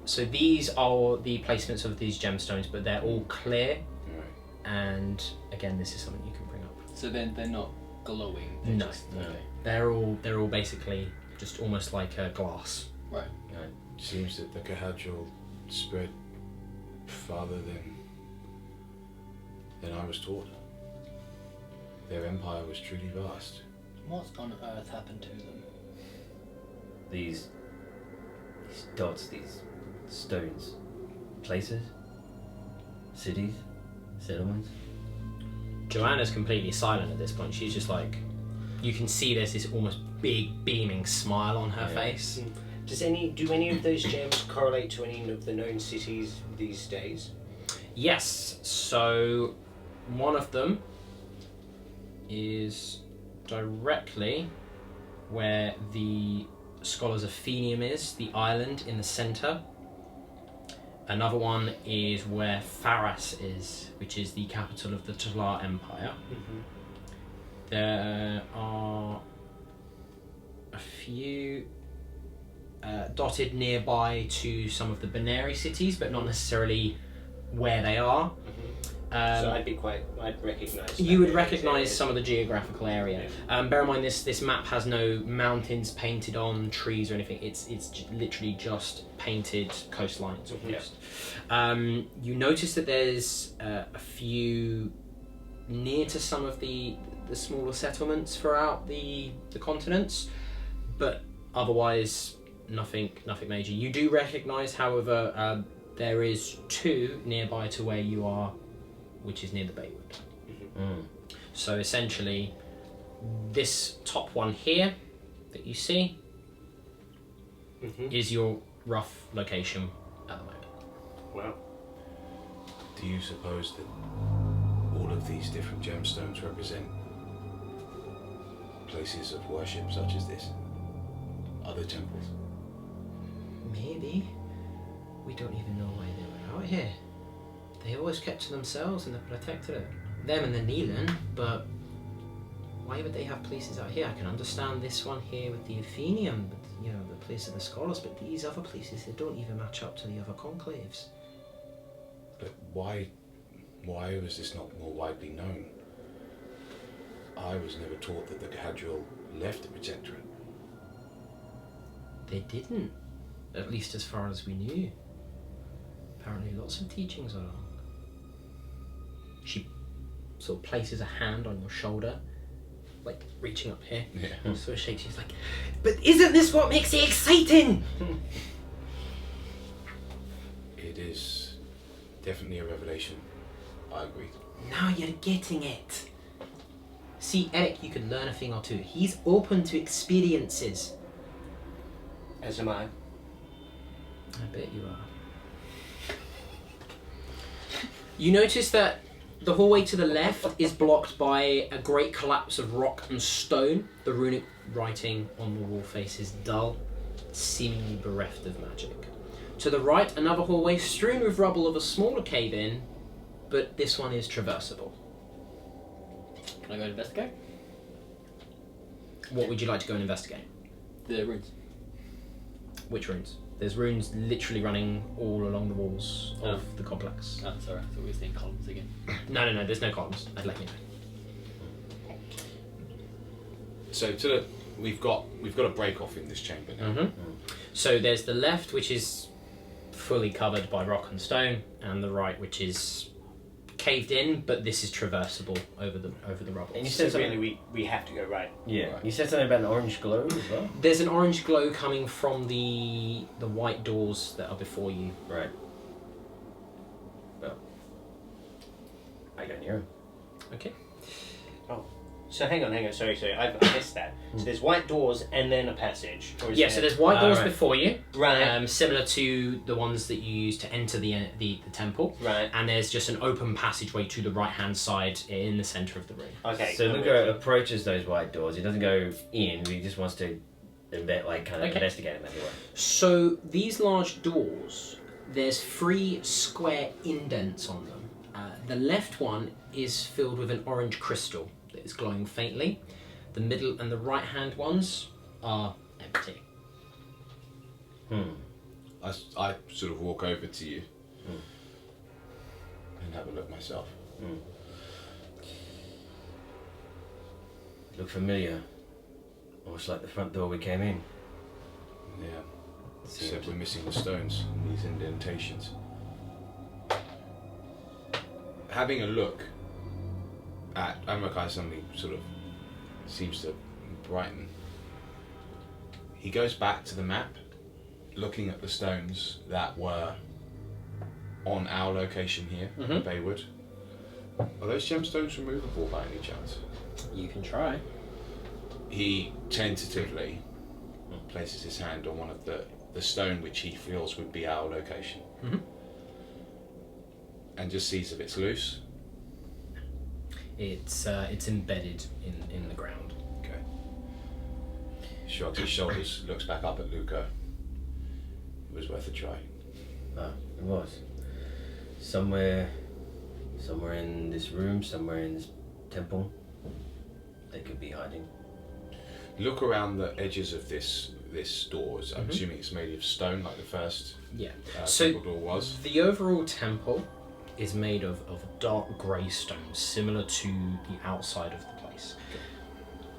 So these are the placements of these gemstones, but they're all clear. Right. And again, this is something you can bring up. So then they're not glowing. No. Okay. They're all basically just almost like glass. Right. It seems that the Cahadriel spread farther than I was taught. Their empire was truly vast. What on earth happened to them? These dots, these stones, places, cities, settlements. Joanna's completely silent at this point. She's just like, you can see there's this almost big beaming smile on her face. Do any of those gems correlate to any of the known cities these days? Yes, so one of them is directly where the Scholars of Fenium is, the island in the centre. Another one is where Faras is, which is the capital of the Talar Empire. There are a few dotted nearby to some of the Benari cities, but not necessarily where they are. So I'd recognise. You would recognise some of the geographical area. Bear in mind, this map has no mountains painted on, trees or anything. It's literally just painted coastlines almost. You notice that there's a few near to some of the smaller settlements throughout the continents, but otherwise nothing major. You do recognise, however, there is 2 nearby to where you are, which is near the Baywood. So essentially, this top one here that you see is your rough location at the moment. Wow. Do you suppose that all of these different gemstones represent places of worship such as this? Other temples? Maybe. We don't even know why they were out here. They always kept to themselves and they protected it. Them and the Neelan, but why would they have places out here? I can understand this one here with the Athenium, the place of the scholars, but these other places, they don't even match up to the other conclaves. But why was this not more widely known? I was never taught that the Galadriel left the Protectorate. They didn't, at least as far as we knew. Apparently lots of teachings are along. She sort of places a hand on your shoulder, like reaching up here. Yeah. So it shakes. She's like, "But isn't this what makes it exciting?" It is definitely a revelation. I agree. Now you're getting it. See, Erik, you can learn a thing or two. He's open to experiences. As am I. I bet you are. You notice that the hallway to the left is blocked by a great collapse of rock and stone. The runic writing on the wall face is dull, seemingly bereft of magic. To the right, another hallway strewn with rubble of a smaller cave-in, but this one is traversable. Can I go and investigate? What would you like to go and investigate? The runes. Which runes? There's runes literally running all along the walls of the complex. Oh, sorry, I thought we were seeing columns again. No, there's no columns. I'd let you know. So we've got a break off in this chamber now. So there's the left, which is fully covered by rock and stone, and the right, which is caved in, but this is traversable over the rubble. And you So said something. really, we have to go right. Yeah. Right. You said something about an orange glow as well. There's an orange glow coming from the white doors that are before you. Right. Well, I go near him. Okay. So hang on, sorry, I missed that. So there's white doors and then a passage. Or is Yeah, there... so there's white doors right. before you, Right. similar to the ones that you use to enter the temple. Right. And there's just an open passageway to the right-hand side in the centre of the room. Okay. So Luca approaches those white doors. He doesn't go in. He just wants to, investigate them anyway. So these large doors, there's 3 square indents on them. The left one is filled with an orange crystal that is glowing faintly. The middle and the right-hand ones are empty. I sort of walk over to you and have a look myself. Look familiar. Almost like the front door we came in. Yeah. Except we're missing the stones and these indentations. Having a look at Amakai suddenly sort of seems to brighten. He goes back to the map, looking at the stones that were on our location here, in Baywood. Are those gemstones removable by any chance? You can try. He tentatively places his hand on one of the stone which he feels would be our location. And just sees if it's loose. It's embedded in the ground. Okay. Shrugs his shoulders, looks back up at Luca. It was worth a try. It was. Somewhere in this room, somewhere in this temple, they could be hiding. Look around the edges of this doors. I'm assuming it's made of stone, like the first temple door was. The overall temple is made of dark grey stone, similar to the outside of the place.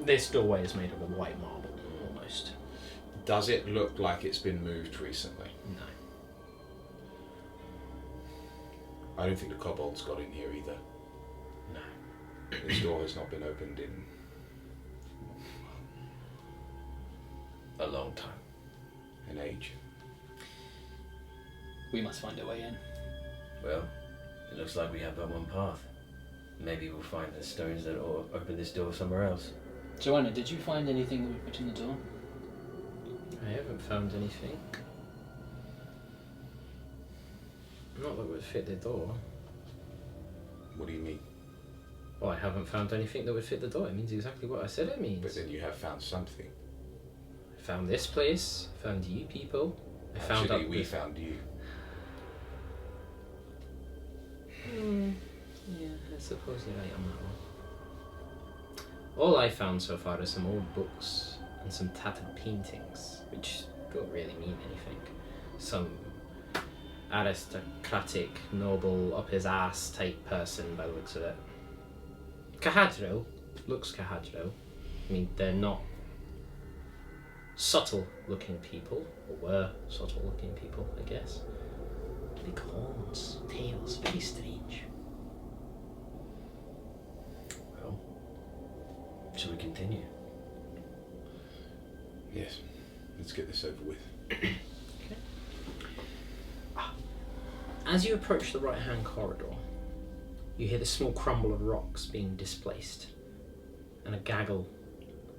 This doorway is made of a white marble, almost. Does it look like it's been moved recently? No. I don't think the kobolds got in here either. No. This door has not been opened in A long time. an age. We must find a way in. Well, it looks like we have but one path. Maybe we'll find the stones that will open this door somewhere else. Joanna, did you find anything that would put in the door? I haven't found anything. Not that would fit the door. What do you mean? Well, I haven't found anything that would fit the door. It means exactly what I said it means. But then you have found something. I found this place, found you people. Actually, we found you. Yeah, I suppose you're right on that one. All I found so far is some old books and some tattered paintings, which don't really mean anything. Some aristocratic, noble, up his ass type person by the looks of it. Cahadro looks Cahadro. I mean, they're not subtle looking people, or were subtle looking people, I guess. Big horns, tails, very strange. Well, shall we continue? Yes. Let's get this over with. Okay. As you approach the right-hand corridor, you hear the small crumble of rocks being displaced, and a gaggle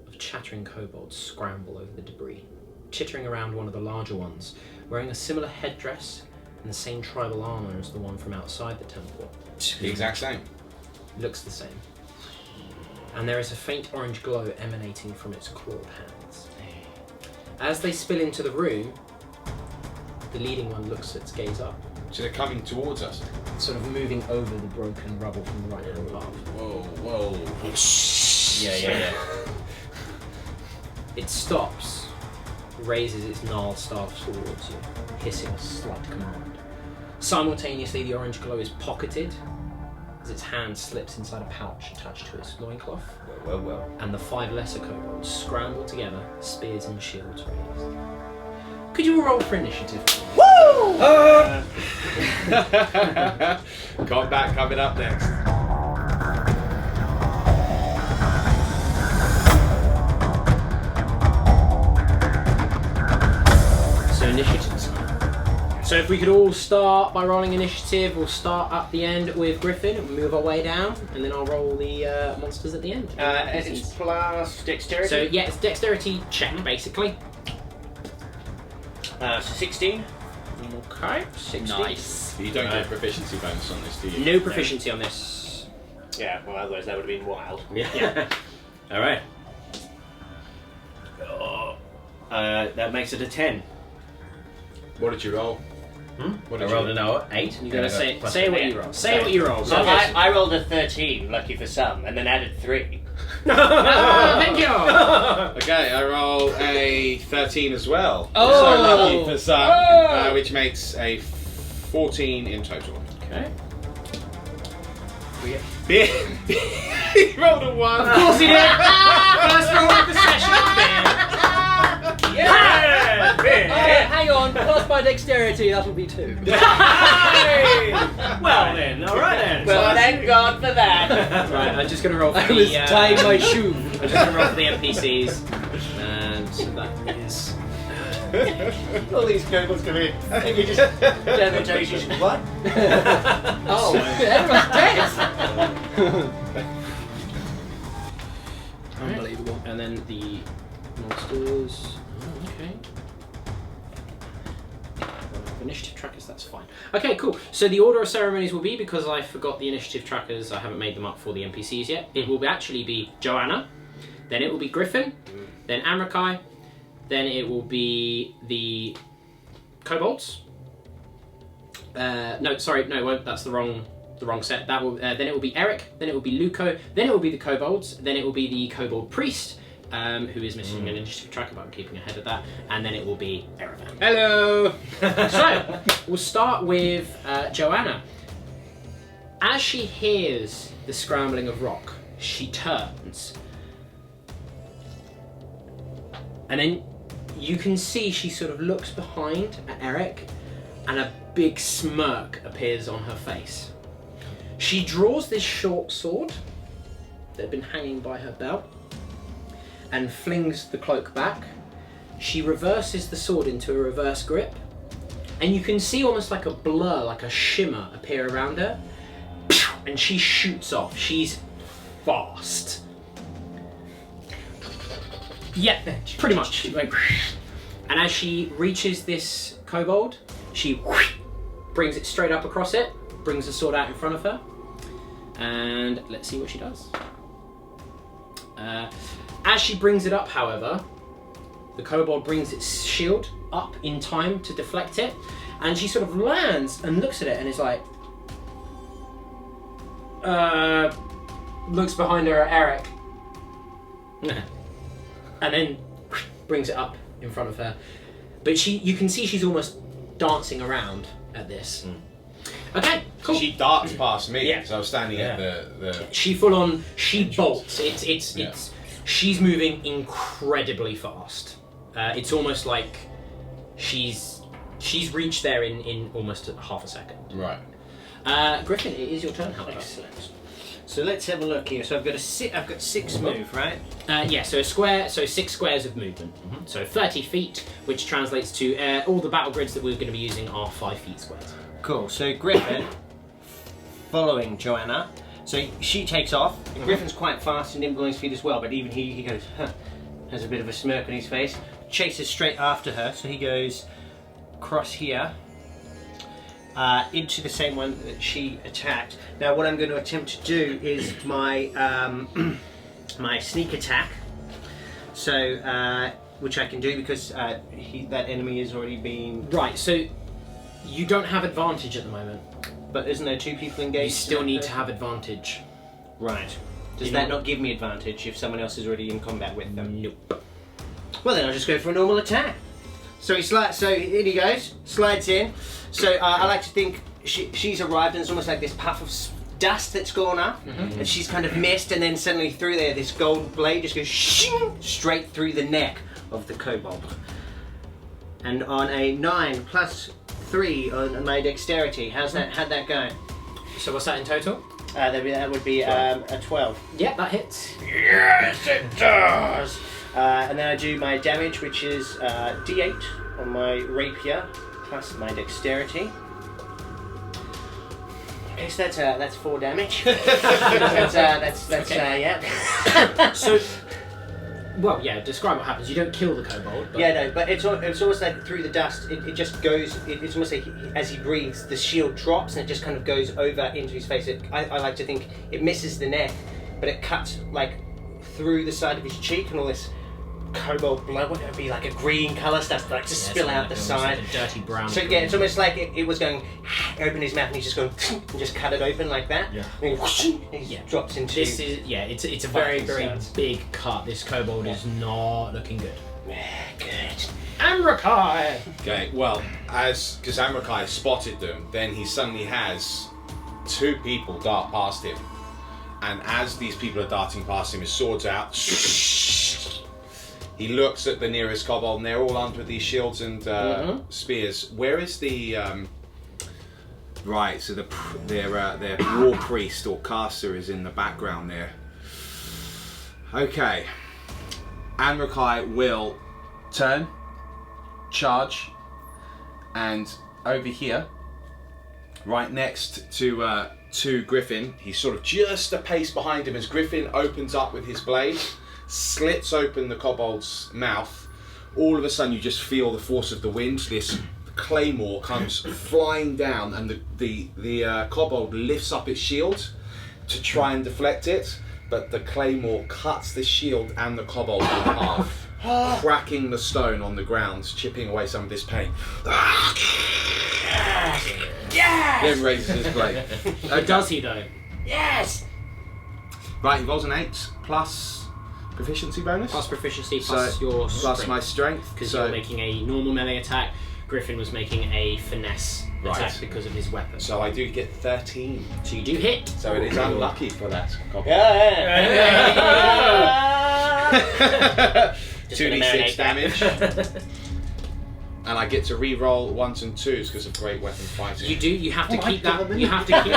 of chattering kobolds scramble over the debris, chittering around one of the larger ones, wearing a similar headdress and the same tribal armor as the one from outside the temple. The exact same. Looks the same. And there is a faint orange glow emanating from its clawed hands. As they spill into the room, the leading one looks its gaze up, So they're coming towards us. sort of moving over the broken rubble from the right-hand path. Whoa. Yeah. It stops, raises its gnarled staff towards you, hissing a slight command. Simultaneously, the orange glow is pocketed as its hand slips inside a pouch attached to its loincloth, Well. and the 5 lesser kobolds scramble together, spears and shields raised. Could you roll for initiative? Combat coming up next. So initiatives. So if we could all start by rolling initiative, we'll start at the end with Griffin and move our way down, and then I'll roll the monsters at the end. It's plus dexterity. So yeah, it's dexterity check basically. So 16. Okay, 16. Nice. You don't get a proficiency bonus on this, do you? No proficiency on this. Yeah, well, otherwise that would have been wild. Yeah. All right. That makes it a 10. What did you roll? What I did rolled you an 8. You gotta say plus what 8. you roll. Say what you roll. So I rolled a 13, lucky for some, and then added 3. Thank you. Okay, I roll a 13 as well. Oh! So lucky for some, which makes a 14 in total. Okay. He rolled a 1. Of course he did. First roll of the session. Yeah! Hang on. Plus my dexterity, that'll be 2. Well then, all right then. Well, thank God for that. Right, I'm just gonna roll for I was tying my shoe. I'm just gonna roll for the NPCs. And so that is. All these kobolds come in, and you just down the Joey's just what? Oh, everyone's dead. Unbelievable. And then the monsters. Oh, okay. Initiative trackers, that's fine. Okay, cool. So the order of ceremonies will be, because I forgot the initiative trackers, I haven't made them up for the NPCs yet, it will actually be Joanna, then it will be Griffin, then Amrakai, then it will be the kobolds, No, sorry, no, it won't. That's the wrong set. That will then it will be Erik, then it will be Luco, then it will be the kobolds, then it will be the kobold priest, who is missing an initiative tracker, but I'm keeping ahead of that, and then it will be Erevan. Hello. So we'll start with Joanna. As she hears the scrambling of rock, she turns, and then you can see she sort of looks behind at Erik, and a big smirk appears on her face. She draws this short sword that had been hanging by her belt and flings the cloak back. She reverses the sword into a reverse grip, and you can see almost like a blur, like a shimmer appear around her, and she shoots off. She's fast. Yeah, pretty much. Like, and as she reaches this kobold, she brings it straight up across it, brings the sword out in front of her, and let's see what she does. As she brings it up, however, the kobold brings its shield up in time to deflect it, and she sort of lands and looks at it and is like, looks behind her at Erik, and then brings it up in front of her. But you can see she's almost dancing around at this. Okay, cool. She darts past me, Yeah. so I was standing at the She bolts. It's she's moving incredibly fast. It's almost like she's reached there in almost half a second. right. Griffin, it is your turn. However. Excellent. So let's have a look here. So I've got six move, right? Yeah, so 6 squares of movement. So 30 feet, which translates to all the battle grids that we're going to be using are 5 feet squares. Cool. So Griffin, following Joanna, so she takes off. Griffin's quite fast and nimble on his feet as well, but even he goes, has a bit of a smirk on his face. Chases straight after her, so he goes across here. Into the same one that she attacked. Now what I'm going to attempt to do is my my sneak attack. So which I can do because that enemy has already been. Right, so you don't have advantage at the moment. But isn't there 2 people engaged? You still need to have advantage. Right. Does You that know- not give me advantage if someone else is already in combat with them? Nope. Well then I'll just go for a normal attack. So so in he goes, slides in. So I like to think she's arrived and it's almost like this puff of dust that's gone up, and she's kind of missed, and then suddenly through there this gold blade just goes shing, straight through the neck of the kobold. And on a 9 plus 3 on my dexterity, how'd that go? So what's that in total? That would be a 12. Yep, that hits. Yes, it does! And then I do my damage, which is D8 on my rapier, plus my dexterity. Okay, so that's 4 damage. that's Okay. yeah. So, well, yeah, describe what happens. You don't kill the kobold. But Yeah, no, but it's almost like through the dust, it just goes, it's almost like as he breathes, the shield drops and it just kind of goes over into his face. I like to think it misses the neck, but it cuts like through the side of his cheek, and all this cobalt blood, what would it be, like a green colour, starts to spill out the side. Like a dirty brown. So yeah, it's almost like it was going, open his mouth and he's just going, and just cut it open like that. Yeah. And he drops into. This is it's a very Fighting sounds. big cut. This kobold is not looking good. Good. Amrakai! Okay, well, because Amrakai spotted them, then he suddenly has 2 people dart past him. And as these people are darting past him, his sword's out. He looks at the nearest kobold, and they're all armed with these shields and spears. Where is the... Right, so their war priest or caster is in the background there. Okay. Amrakai will turn, charge, and over here, right next to Griffin, he's sort of just a pace behind him as Griffin opens up with his blade, slits open the kobold's mouth. All of a sudden you just feel the force of the wind. This claymore comes flying down, and the kobold lifts up its shield to try and deflect it, but the claymore cuts the shield and the kobold in half, cracking the stone on the ground, chipping away some of this pain. Yes! Then raises his blade. But does he though? Yes! Right, he rolls an 8 plus proficiency bonus. Plus proficiency, plus So, your plus my strength. because So, you're making a normal melee attack. Griffin was making a finesse Right. attack because of his weapon. so I do get 13. So you do hit. So it is unlucky for that. Just gonna 2d6 marinate damage. And I get to re-roll 1s and 2s because of great weapon fighting. You do. You have to Oh, keep I've got that. them in You there. have to keep.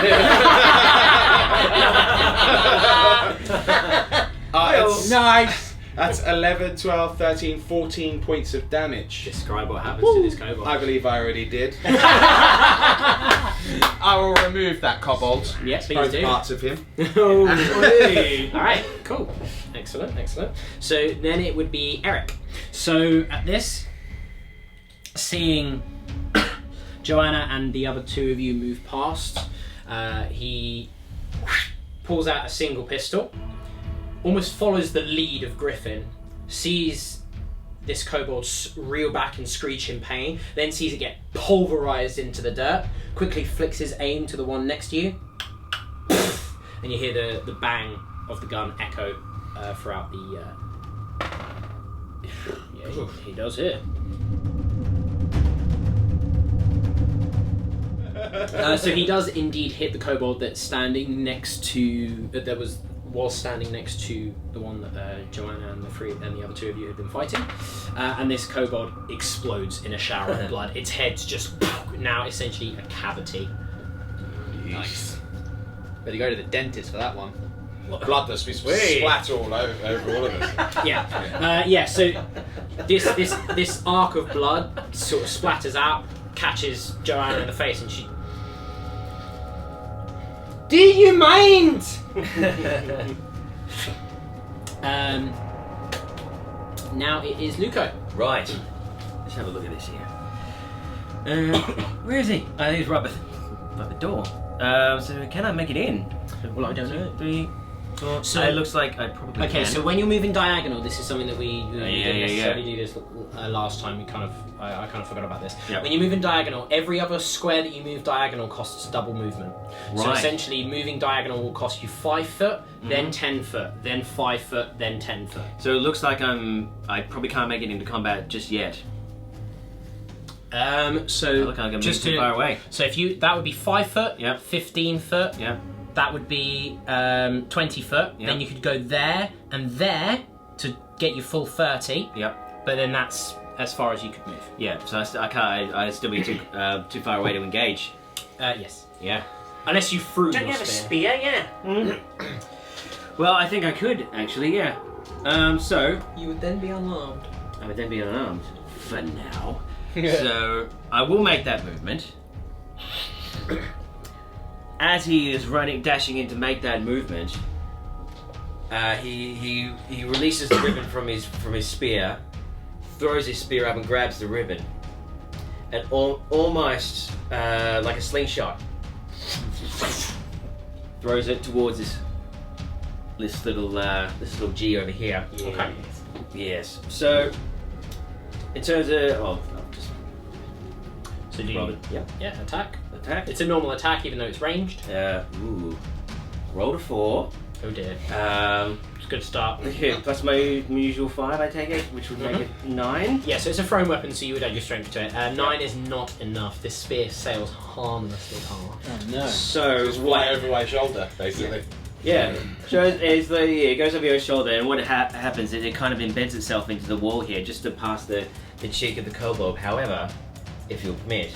It's- Nice. That's 11, 12, 13, 14 points of damage. Describe what happens to this kobold. I believe I already did. I will remove that kobold. Yes, please Both do. parts of him. All right, cool, excellent, excellent. So then it would be Erik. So at this, seeing Joanna and the other two of you move past, he pulls out a single pistol, almost follows the lead of Griffin, sees this kobold reel back and screech in pain, then sees it get pulverized into the dirt, quickly flicks his aim to the one next to you, and you hear the bang of the gun echo throughout the... yeah, he does hit. So he does indeed hit the kobold that's standing next to... was standing next to the one that Joanna and the other two of you had been fighting, and this kobold explodes in a shower of blood. Its head's just now essentially a cavity. Nice. Better go to the dentist for that one. Blood that's been splat all over all of us. Yeah. So this arc of blood sort of splatters out, catches Joanna in the face, and she. Do you mind? Now it is Luco. Right. Let's have a look at this here. Where is he? He's right by the door. So can I make it in? Well, I don't know. 3, 4. So- it looks like I probably Okay, can. so when you're moving diagonal, this is something that we didn't yeah. necessarily do this last time. I kind of forgot about this. Yeah. When you move in diagonal, every other square that you move diagonal costs double movement. So Right. essentially, moving diagonal will cost you 5 foot, then 10 foot, then 5 foot, then 10 foot. So it looks like I probably can't make it into combat just yet. So Look, I'm going to move too far away. So that would be 5 foot, Yep. 15 foot. Yeah. That would be 20 foot. Yep. Then you could go there and there to get you full 30. Yep. But then that's as far as you could move. Yeah. So I can't. I'd still be too far away to engage. Yes. Yeah. Unless you threw Don't your you have a spear. spear? Yeah. Well, I think I could actually. Yeah. So You would then be unarmed. I would then be unarmed for now. So I will make that movement. As he is dashing in to make that movement, he releases the ribbon from his spear, throws his spear up and grabs the ribbon, and almost like a slingshot, throws it towards this little G over here. Yeah. Okay. Yes. So in terms of just So do you... roll it. Yeah. Yeah, attack. Attack. It's a normal attack even though it's ranged. Rolled a 4. Oh dear. It's It's a good start. plus my usual 5, I take it, which would make it 9. Yeah, so it's a thrown weapon, so you would add your strength to it. 9 is not enough. This spear sails harmlessly hard. Oh no. So Just fly over my shoulder, basically. yeah, so it goes over your shoulder, and what happens is it kind of embeds itself into the wall here, just to pass the cheek of the kobold. However, if you'll permit,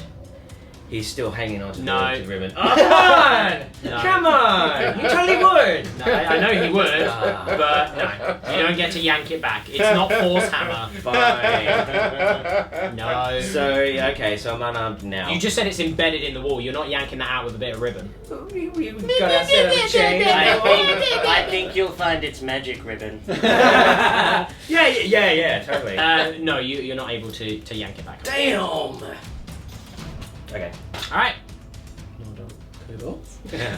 he's still hanging on to the ribbon. Oh, come on! No. Come on! You totally would! No, I know he would, but no. You don't get to yank it back. It's not force hammer. Fine. No. So, okay, so I'm unarmed now. You just said it's embedded in the wall. You're not yanking that out with a bit of ribbon. We got ourselves a chain. I think you'll find it's magic ribbon. Yeah, totally. No, you're not able to yank it back. Damn! Okay. Alright.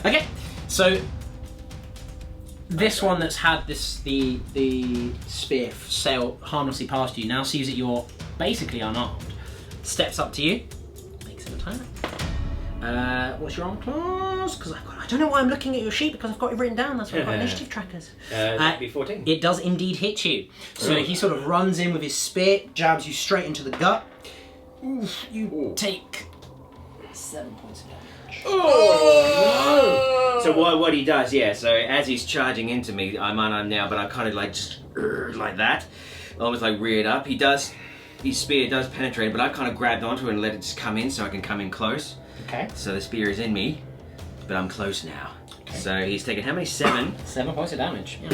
Okay, so this one that's had the spear sail harmlessly past you now sees that you're basically unarmed. Steps up to you, makes an attack. What's your armor class? Because I don't know why I'm looking at your sheet because I've got it written down. That's why I've got initiative trackers. That'd be 14. It does indeed hit you. So he sort of runs in with his spear, jabs you straight into the gut. Oof, you take 7 points of damage. Oh! So what he does, so as he's charging into me, I'm unarmed now, but I kind of like just like that, almost like reared up. His spear does penetrate, but I kind of grabbed onto it and let it just come in so I can come in close. Okay. So the spear is in me, but I'm close now. Okay. So he's taken how many? 7? 7 points of damage. Yeah.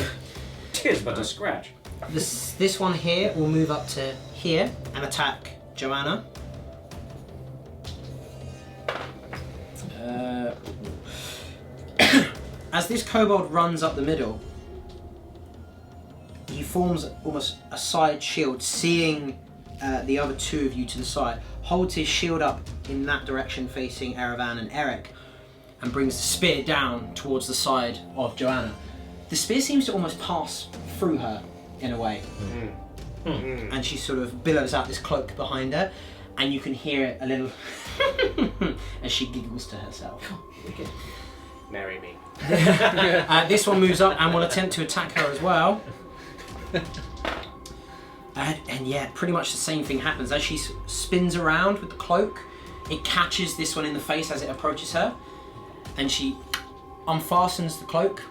Tis but a scratch. This one here will move up to here and attack Joanna. As this kobold runs up the middle, he forms almost a side shield, seeing the other two of you to the side, holds his shield up in that direction facing Erevan and Erik, and brings the spear down towards the side of Joanna. The spear seems to almost pass through her in a way. And she sort of billows out this cloak behind her, and you can hear a little as she giggles to herself. Wicked. Marry me. This one moves up and will attempt to attack her as well. And yeah, pretty much the same thing happens. As she spins around with the cloak, it catches this one in the face as it approaches her, and she unfastens the cloak.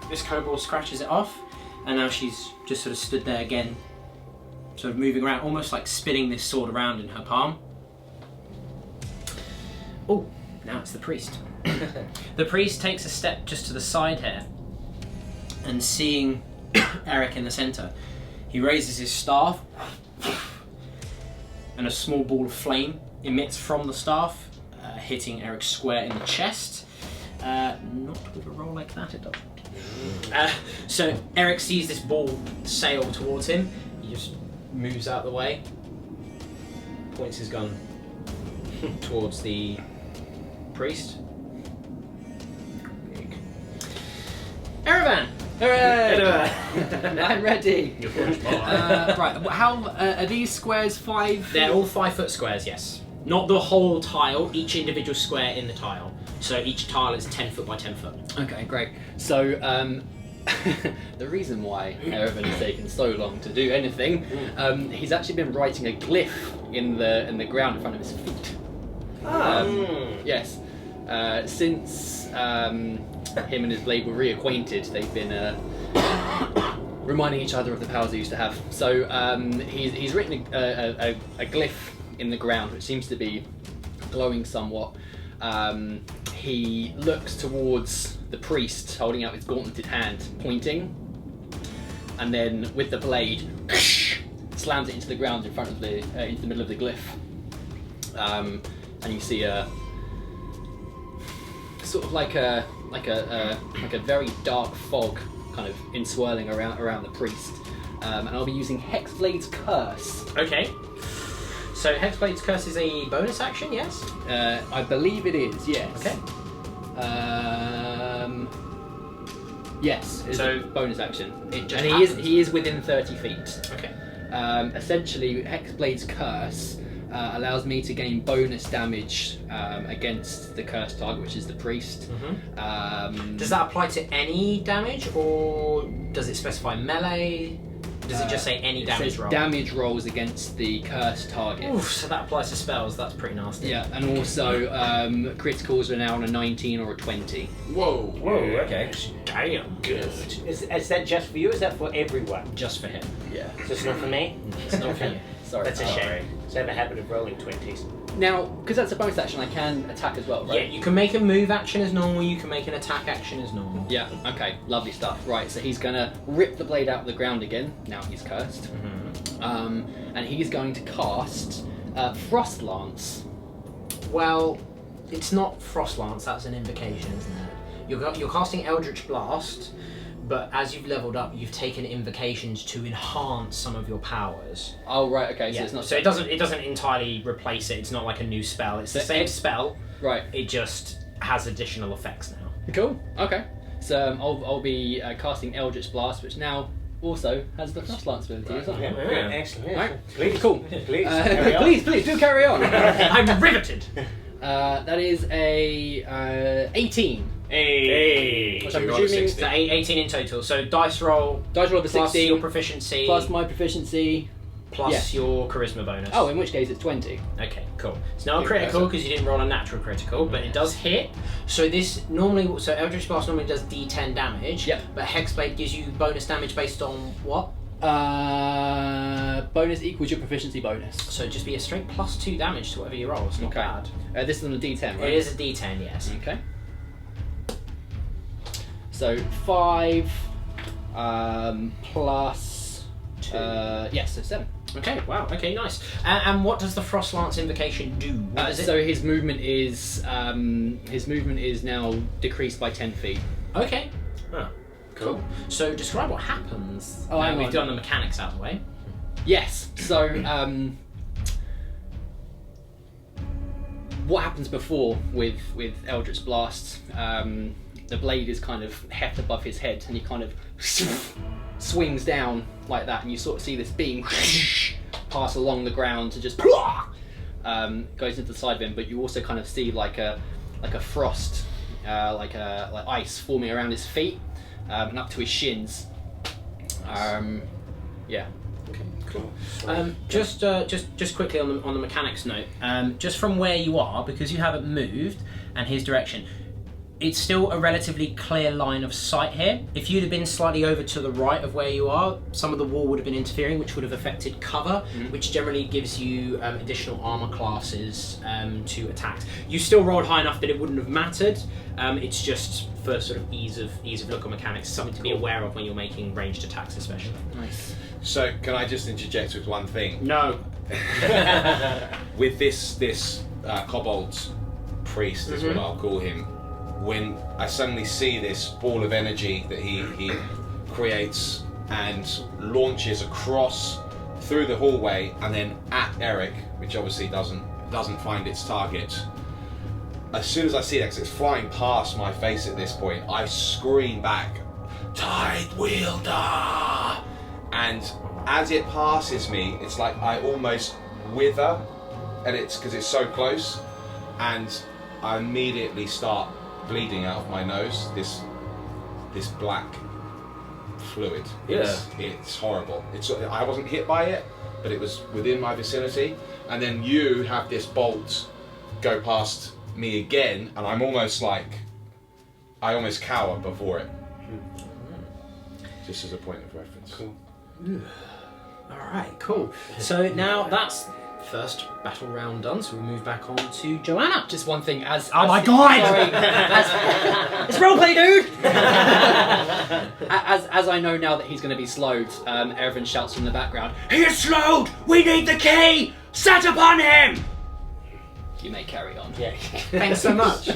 This kobold scratches it off, and now she's just sort of stood there again, sort of moving around, almost like spinning this sword around in her palm. Oh, now it's the priest. The priest takes a step just to the side here, and seeing Erik in the centre, he raises his staff, and a small ball of flame emits from the staff, hitting Erik square in the chest. Not with a roll like that, it doesn't. So Erik sees this ball sail towards him. He just moves out of the way, points his gun towards the priest. Erevan! Hooray! I'm ready. Right, how are these squares 5? They're all 5 foot squares, yes. Not the whole tile, each individual square in the tile. So each tile is 10 foot by 10 foot. Okay, great. So the reason why Erevan has taken so long to do anything, he's actually been writing a glyph in the ground in front of his feet. Yes. Since him and his blade were reacquainted, they've been reminding each other of the powers they used to have. So he's written a glyph in the ground, which seems to be glowing somewhat. He looks towards the priest, holding out his gauntleted hand, pointing, and then with the blade, slams it into the ground in front of into the middle of the glyph. And you see a sort of like a very dark fog kind of enswirling around the priest. And I'll be using Hexblade's Curse. Okay. So Hexblade's Curse is a bonus action, yes? I believe it is, yes. Okay. Yes, it's So- a bonus action. It just And happens. he is within 30 feet. Okay. Essentially, Hexblade's Curse allows me to gain bonus damage against the cursed target, which is the priest. Does that apply to any damage, or does it specify melee? Does it just say any it damage says roll? damage rolls against the cursed target. Oof, so that applies to spells. That's pretty nasty. Yeah, and also criticals are now on a 19 or a 20. Whoa. Whoa, okay. Damn. Good. Is that just for you? Or is that for everyone? Just for him. Yeah. So it's not for me? It's not for you. Sorry. That's a shame. So I have a habit of rolling 20s. Now, because that's a bonus action, I can attack as well, Yeah, right? you can make a move action as normal. You can make an attack action as normal. Yeah, okay, lovely stuff. Right, so he's going to rip the blade out of the ground again, now he's cursed. And he's going to cast Frost Lance. Well, it's not Frost Lance. That's an invocation, isn't it? You're casting Eldritch Blast, but as you've leveled up, you've taken invocations to enhance some of your powers. Oh, right, okay, so Yeah. it's not... So it doesn't entirely replace it. It's not like a new spell. It's the So same spell. Right, It just has additional effects now. cool, okay. So I'll be casting Eldritch Blast, which now also has the Frost Lance ability as well. Excellent. Right. Please. Cool. Please. Carry on. Please do carry on. I'm riveted. That is a 18. Hey. Which So I'm you got a presuming 60. So 18 in total. So dice roll dice roll of a plus 16 your proficiency plus my proficiency. plus your charisma bonus. Oh, in which case it's 20. Okay, cool. It's not a Okay, critical so- because you didn't roll a natural critical, but it does hit. So this normally, so Eldritch Blast normally does D10 damage. Yep. But Hexblade gives you bonus damage based on what? Bonus equals your proficiency bonus. So just be a straight +2 damage to whatever you roll. It's not Okay. bad. This is on the D10, right? It is a D10, yes. Okay. So 5 plus 2. yes, so 7. Okay, wow. Okay, nice. And what does the Frost Lance invocation do? What is it? So his movement is now decreased by 10 feet. Okay. Oh, Cool. So describe what happens. Oh, hang we've on. done the mechanics out of the way. Yes. So what happens before with Eldritch Blast? The blade is kind of heft above his head, and he kind of swings down like that, and you sort of see this beam pass along the ground to just goes into the side of him. But you also kind of see like a frost, like ice forming around his feet and up to his shins. Yeah. Okay, cool. Just quickly on the mechanics note, just from where you are, because you haven't moved, and his direction, it's still a relatively clear line of sight here. If you'd have been slightly over to the right of where you are, some of the wall would have been interfering, which would have affected cover, which generally gives you additional armor classes to attacks. You still rolled high enough that it wouldn't have mattered. It's just for sort of ease of look on mechanics, something to be aware of when you're making ranged attacks, especially. Nice. So can I just interject with one thing? No. With this kobold priest is what I'll call him. When I suddenly see this ball of energy that he creates and launches across through the hallway and then at Erik, which obviously doesn't find its target. As soon as I see that, 'cause it's flying past my face at this point, I scream back, "Tide Wielder!" And as it passes me, it's like I almost wither, and it's because it's so close, and I immediately start bleeding out of my nose. This black fluid. It's horrible. I wasn't hit by it, but it was within my vicinity. And then you have this bolt go past me again, and I'm almost I almost cower before it. Just as a point of reference. Cool. Alright, cool. So now that's first battle round done, so we move back on to Joanna. Just one thing, Oh my god! Sorry. It's roleplay, dude! as I know now that he's going to be slowed, Evan shouts from the background, "He is slowed! We need the key! Set upon him!" You may carry on. Yeah. Thanks so much.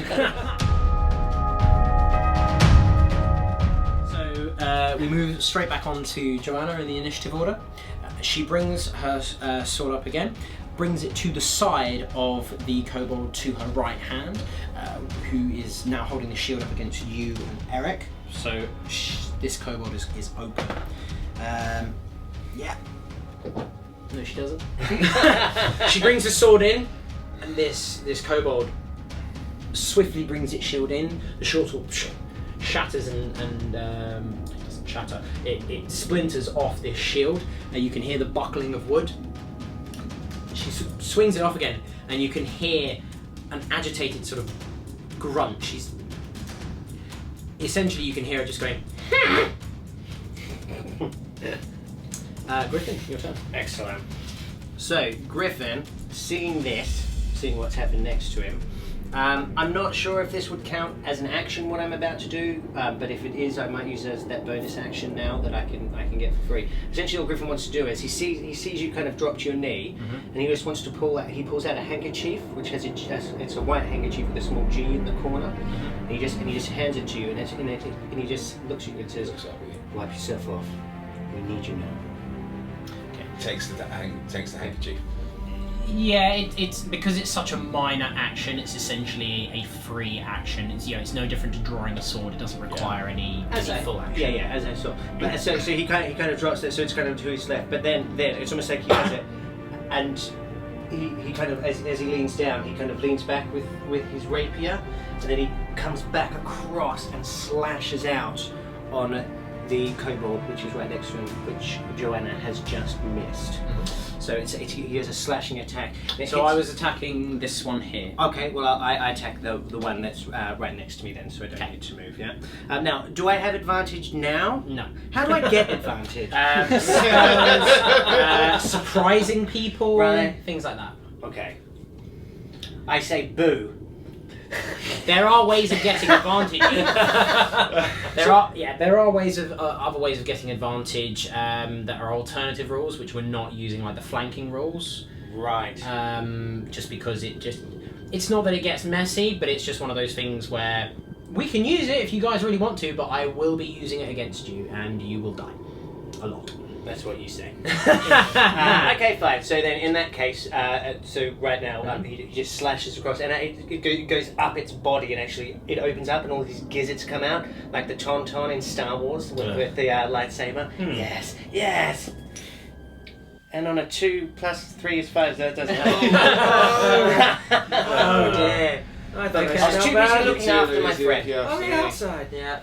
So we move straight back on to Joanna in the initiative order. She brings her sword up again, brings it to the side of the kobold to her right hand, who is now holding the shield up against you and Erik. So this kobold is open. Yeah. No, she doesn't. She brings the sword in, and this kobold swiftly brings its shield in. The shield sort of shatters and doesn't shatter. It splinters off this shield, and you can hear the buckling of wood. She swings it off again, and you can hear an agitated sort of grunt. She's essentially, you can hear her just going. Griffin, your turn. Excellent. So, Griffin, seeing what's happened next to him, I'm not sure if this would count as an action, what I'm about to do, but if it is, I might use it as that bonus action now that I can get for free. Essentially, what Griffin wants to do is he sees you kind of drop to your knee, and he just wants to pull out. He pulls out a handkerchief, which has it's a white handkerchief with a small G in the corner, and he just hands it to you, and he just looks at you and says, "Wipe yourself off. We need you now." Takes the handkerchief. Yeah, it's because it's such a minor action. It's essentially a free action. It's no different to drawing a sword. It doesn't require any full action. Yeah, as I saw. But so he kind of drops it. So it's kind of to his left. But then it's almost like he has it, and he kind of, as he leans down, he kind of leans back with his rapier, and then he comes back across and slashes out on the kobold, which is right next to him, which Joanna has just missed. So he has a slashing attack. So I was attacking this one here. Okay, well I attack the one that's right next to me then, so I don't need to move. Yeah. Now, do I have advantage now? No. How do I get advantage? Surprising people, Right. things like that. Okay. I say boo. There are ways of getting advantage. There are ways of other ways of getting advantage that are alternative rules, which we're not using, like the flanking rules. Right. Just because it's not that it gets messy, but it's just one of those things where we can use it if you guys really want to, but I will be using it against you, and you will die a lot. That's what you say. Okay, fine. So then, in that case, so right now he just slashes across, and it goes up its body, and actually it opens up, and all these gizzards come out, like the Tauntaun in Star Wars with the lightsaber. Yes. And on a 2 + 3 is 5. That doesn't happen. Oh dear. I thought I was too busy looking after my friend. on the outside. Yeah.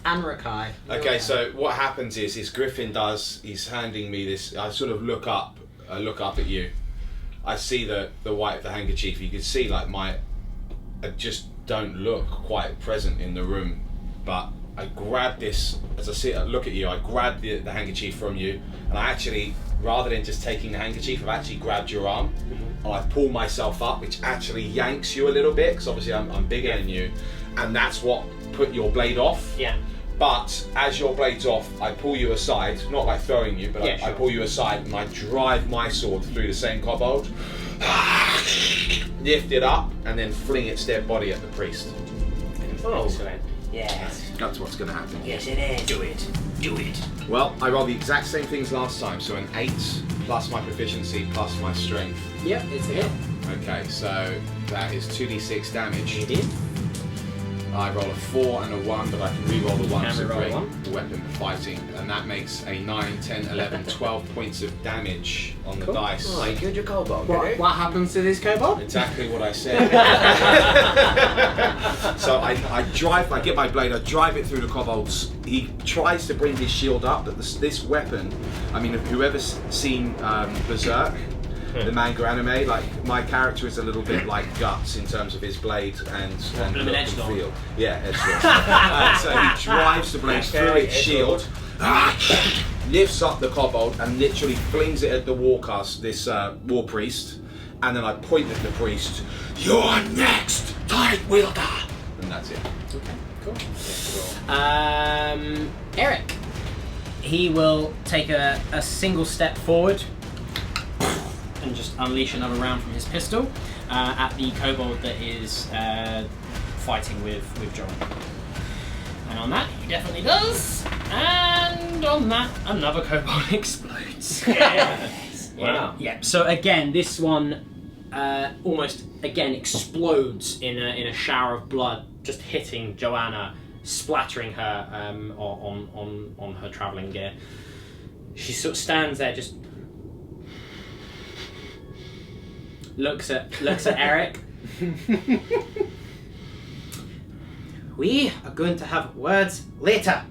Anrakai. Okay, so what happens is Griffin he's handing me this. I sort of look up at you. I see the white of the handkerchief. You can see like I just don't look quite present in the room, but I grab this as I look at you. I grab the handkerchief from you, and I actually, rather than just taking the handkerchief, I've actually grabbed your arm, and I pull myself up, which actually yanks you a little bit because obviously I'm bigger than you, and that's what put your blade off. Yeah. But as your blade's off, I pull you aside, not like throwing you, but I pull you aside and I drive my sword through the same kobold, lift it up, and then fling its dead body at the priest. Oh. Excellent. Yes. That's what's going to happen. Yes, it is. Do it. Well, I rolled the exact same things last time, so an 8 plus my proficiency plus my strength. Yep, it's a hit. Okay, so that is 2d6 damage. You did. I roll a 4 and a 1, but I can re-roll the 1 Can to re-roll bring one. the weapon for fighting, and that makes a 9, 10, 11, 12 points of damage on the dice. Oh, you killed your kobold. What happens to this kobold? Exactly what I said. So I get my blade, I drive it through the kobolds. He tries to bring his shield up, but this weapon, I mean, if whoever's seen Berserk, the manga anime, like my character is a little bit like Guts in terms of his blade and an look edgelord. and feel. Yeah, edgelord. So he drives the blade through its shield, lifts up the kobold and literally flings it at the this war priest, and then I point at the priest. You're next, Tide Wielder, and that's it. Okay, cool. Erik. He will take a single step forward and just unleash another round from his pistol at the kobold that is fighting with John. And on that, he definitely does. And on that, another kobold explodes. Yes. Wow. Yeah. So again, this one almost again explodes in a shower of blood, just hitting Joanna, splattering her on her travelling gear. She sort of stands there, just looks at Erik. We are going to have words later.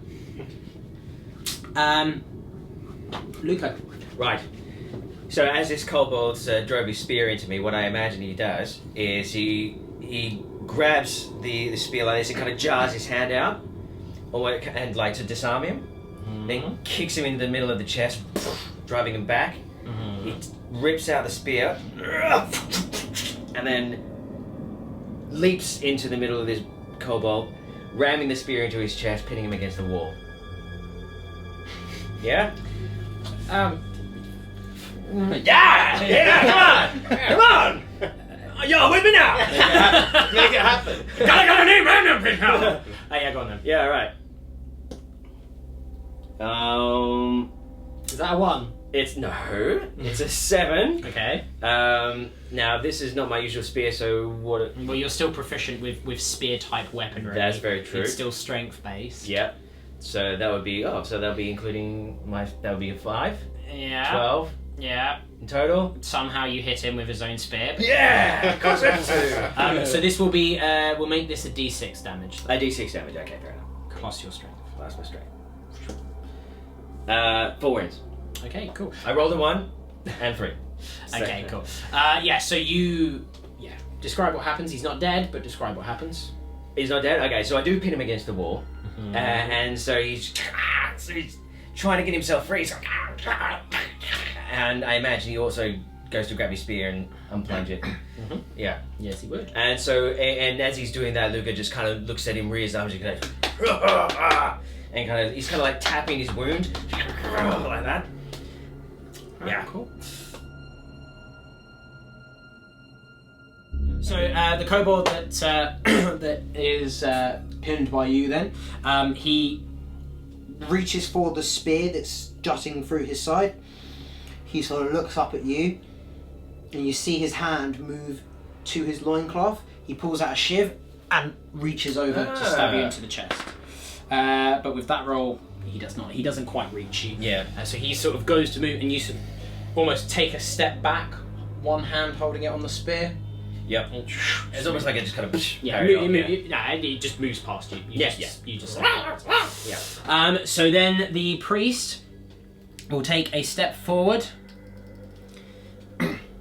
Luca. Right. So as this kobold drove his spear into me, what I imagine he does is he grabs the spear like this and kind of jars his hand out, and like to disarm him. Then kicks him into the middle of the chest, driving him back. He rips out the spear, and then leaps into the middle of this kobold, ramming the spear into his chest, pinning him against the wall. Yeah? Yeah! Come on! You're with me now! Make it happen. Gotta name random now! Oh yeah, go on then. Yeah, right. Is that a 1? It's a 7. Okay. Now this is not my usual spear, so what? Well, you're still proficient with spear type weaponry. That's very true. It's still strength based. Yep. So that would be including that would be a 5. Yeah. 12. Yeah. In total? Somehow you hit him with his own spear. Yeah! Cause it's 2! So this will be, we'll make this a d6 damage. A d6 damage, okay, fair enough. Plus your strength. That's my strength. 4 wins. Okay, cool. I rolled a 1 and 3. Okay, cool. So you... Yeah. Describe what happens. He's not dead, but describe what happens. He's not dead? Okay, so I do pin him against the wall. And so he's trying to get himself free. He's like, and I imagine he also goes to grab his spear and unplunge it. Yeah. Yes, he would. And so, and as he's doing that, Luca just kind of looks at him, rears up, and kind of, he's kind of like tapping his wound, like that. Yeah. Cool. So the kobold that that is pinned by you, then he reaches for the spear that's jutting through his side. He sort of looks up at you, and you see his hand move to his loincloth. He pulls out a shiv and reaches over to stab you into the chest. But with that roll, he does not. He doesn't quite reach you. Yeah. So he sort of goes to move, and you sort of almost take a step back, one hand holding it on the spear. Yep. It's almost like it just kind of it just moves past you. You just yeah. So then the priest will take a step forward.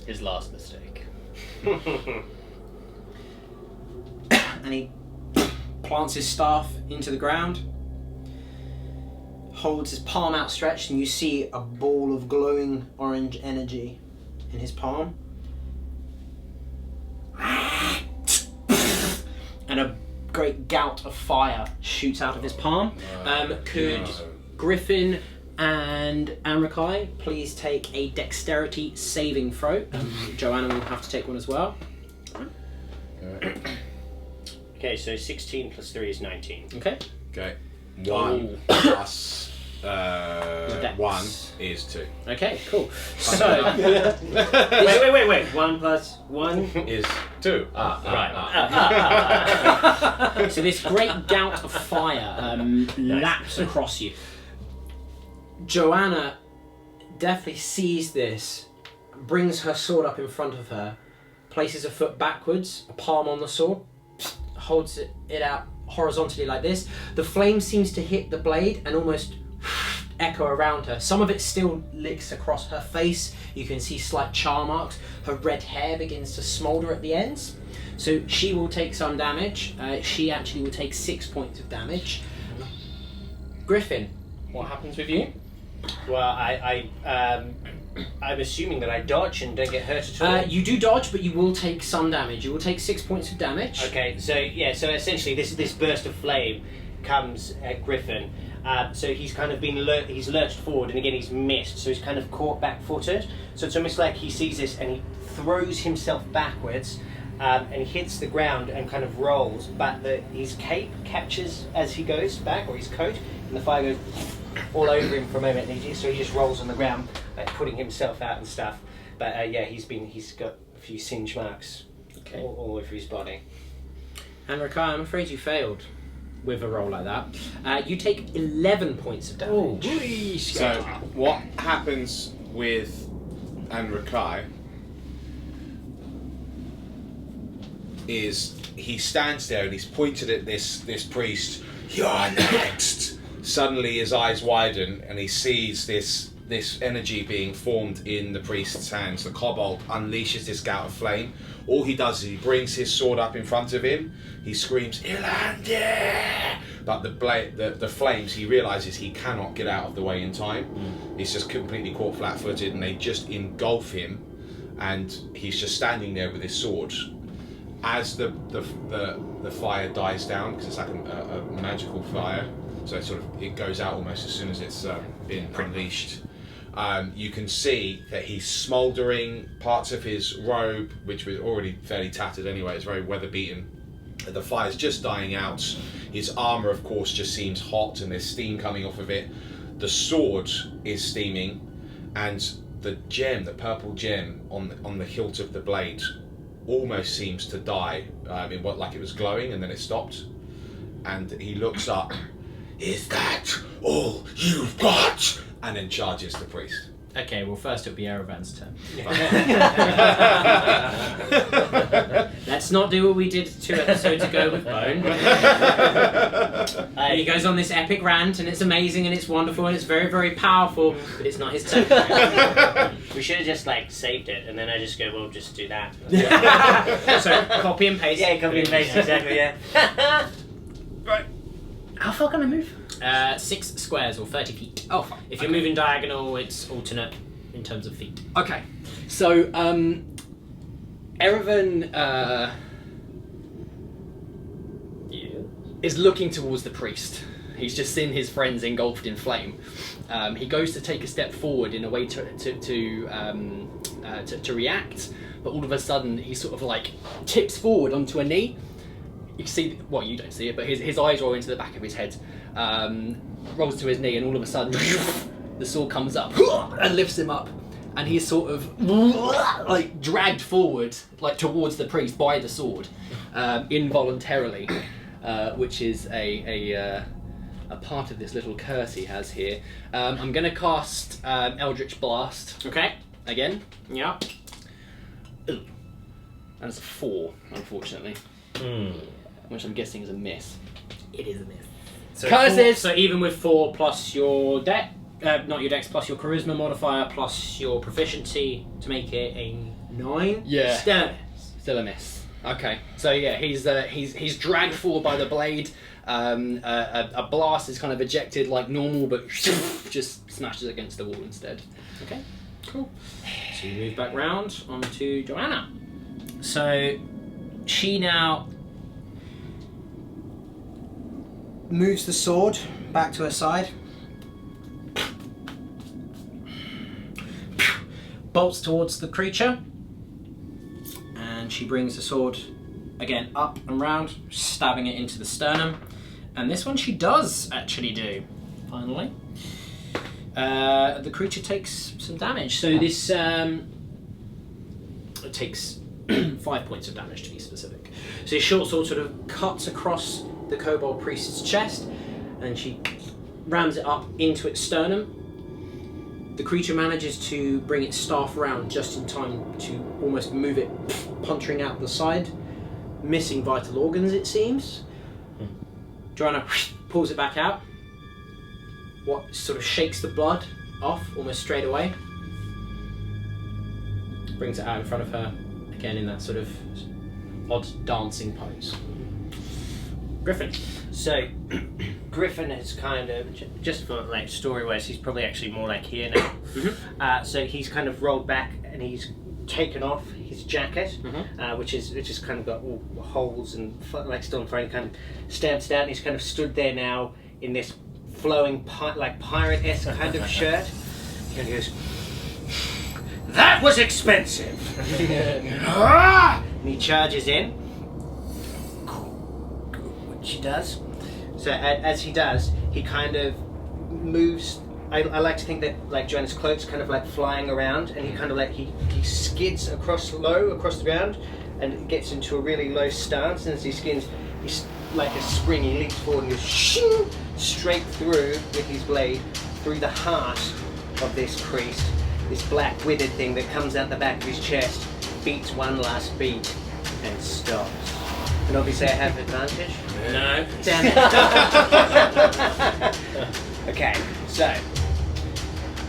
His last mistake. And he plants his staff into the ground, holds his palm outstretched, and you see a ball of glowing orange energy in his palm. And a great gout of fire shoots out of his palm. Could Griffin and Amrakai please take a dexterity saving throw? Joanna will have to take one as well. Okay, so 16 plus 3 is 19. Okay. Okay. 1 plus 1 is 2. Okay, cool. So Wait. 1 plus 1 is 2. So this great gout of fire laps across you. Joanna definitely sees this, brings her sword up in front of her, places a foot backwards, a palm on the sword, holds it out horizontally like this. The flame seems to hit the blade and almost echo around her. Some of it still licks across her face. You can see slight char marks. Her red hair begins to smoulder at the ends. So she will take some damage. She actually will take 6 points of damage. Griffin, what happens with you? Well, I'm assuming that I dodge and don't get hurt at all. You do dodge, but you will take some damage. You will take 6 points of damage. Okay, so essentially this burst of flame comes at Griffin. So he's kind of been he's lurched forward, and again he's missed, so he's kind of caught back-footed. So it's almost like he sees this and he throws himself backwards, and he hits the ground and kind of rolls, but his cape catches as he goes back, or his coat, and the fire goes all over him for a moment, and he just rolls on the ground, like putting himself out and stuff. But he's got a few singe marks all over his body. And Rakai, I'm afraid you failed with a roll like that. You take 11 points of damage. So what happens with Anrakai is he stands there and he's pointed at this priest. You're next. Suddenly his eyes widen and he sees this energy being formed in the priest's hands. The kobold unleashes this gout of flame. All he does is he brings his sword up in front of him. He screams, Ilande! But the flames, he realises he cannot get out of the way in time. He's just completely caught flat-footed, and they just engulf him, and he's just standing there with his sword. As the fire dies down, because it's like a magical fire, so it goes out almost as soon as it's been unleashed. You can see that he's smouldering. Parts of his robe, which was already fairly tattered anyway, it's very weather beaten. The fire's just dying out. His armour, of course, just seems hot and there's steam coming off of it. The sword is steaming, and the purple gem on the hilt of the blade almost seems to die. Like it was glowing and then it stopped. And he looks up. Is that all you've got? And then charges the priest. Okay, well first it'll be Erevan's turn. Let's not do what we did 2 episodes ago with Bone. He goes on this epic rant and it's amazing and it's wonderful and it's very, very powerful, but it's not his turn. We should have just like saved it, and then I just go, well, just do that. So copy and paste. Yeah, copy and paste, exactly, yeah. Right. How far can I move? 6 squares or 30 feet. Oh, fine. If you're moving diagonal, it's alternate in terms of feet. Okay. So, Erevan is looking towards the priest. He's just seen his friends engulfed in flame. He goes to take a step forward in a way to react, but all of a sudden he sort of like tips forward onto a knee. You can see, well, you don't see it, but his eyes roll into the back of his head, rolls to his knee, and all of a sudden the sword comes up and lifts him up, and he's sort of like dragged forward, like towards the priest by the sword, involuntarily, which is a part of this little curse he has here. I'm going to cast Eldritch Blast. Okay. Again. Yeah. And it's a 4, unfortunately. Which I'm guessing is a miss. It is a miss. So Curses! So even with 4 plus your dex, not your dex, plus your charisma modifier, plus your proficiency to make it a 9. Yeah. Still Still a miss. Okay. So yeah, he's dragged forward by the blade. A blast is kind of ejected like normal, but just smashes against the wall instead. Okay. Cool. So you move back round onto Joanna. So she now moves the sword back to her side, bolts towards the creature, and she brings the sword again up and round, stabbing it into the sternum. And this one she does actually do, finally. The creature takes some damage, so this it takes 5 points of damage to be specific. So his short sword sort of cuts across the kobold priest's chest, and she rams it up into its sternum. The creature manages to bring its staff around just in time to almost move it, puncturing out the side, missing vital organs, it seems. Joanna pulls it back out. What sort of shakes the blood off almost straight away. Brings it out in front of her, again in that sort of odd dancing pose. Griffin. So, Griffin is kind of, just for like story-wise, he's probably actually more like here now. So he's kind of rolled back and he's taken off his jacket, which is kind of got all holes and like still in front, kind of stabs down. He's kind of stood there now in this flowing like pirate-esque kind of shirt. And he goes, "That was expensive!" And he charges in. Which he does. So as he does, he kind of moves. I like to think that like Joanna's cloak's kind of like flying around, and he kind of like he skids across the ground, and gets into a really low stance. And as he skids, he's like a spring. He leaps forward and goes shing, straight through with his blade through the heart of this priest. This black withered thing that comes out the back of his chest, beats one last beat, and stops. And obviously I have advantage. No. Damn it.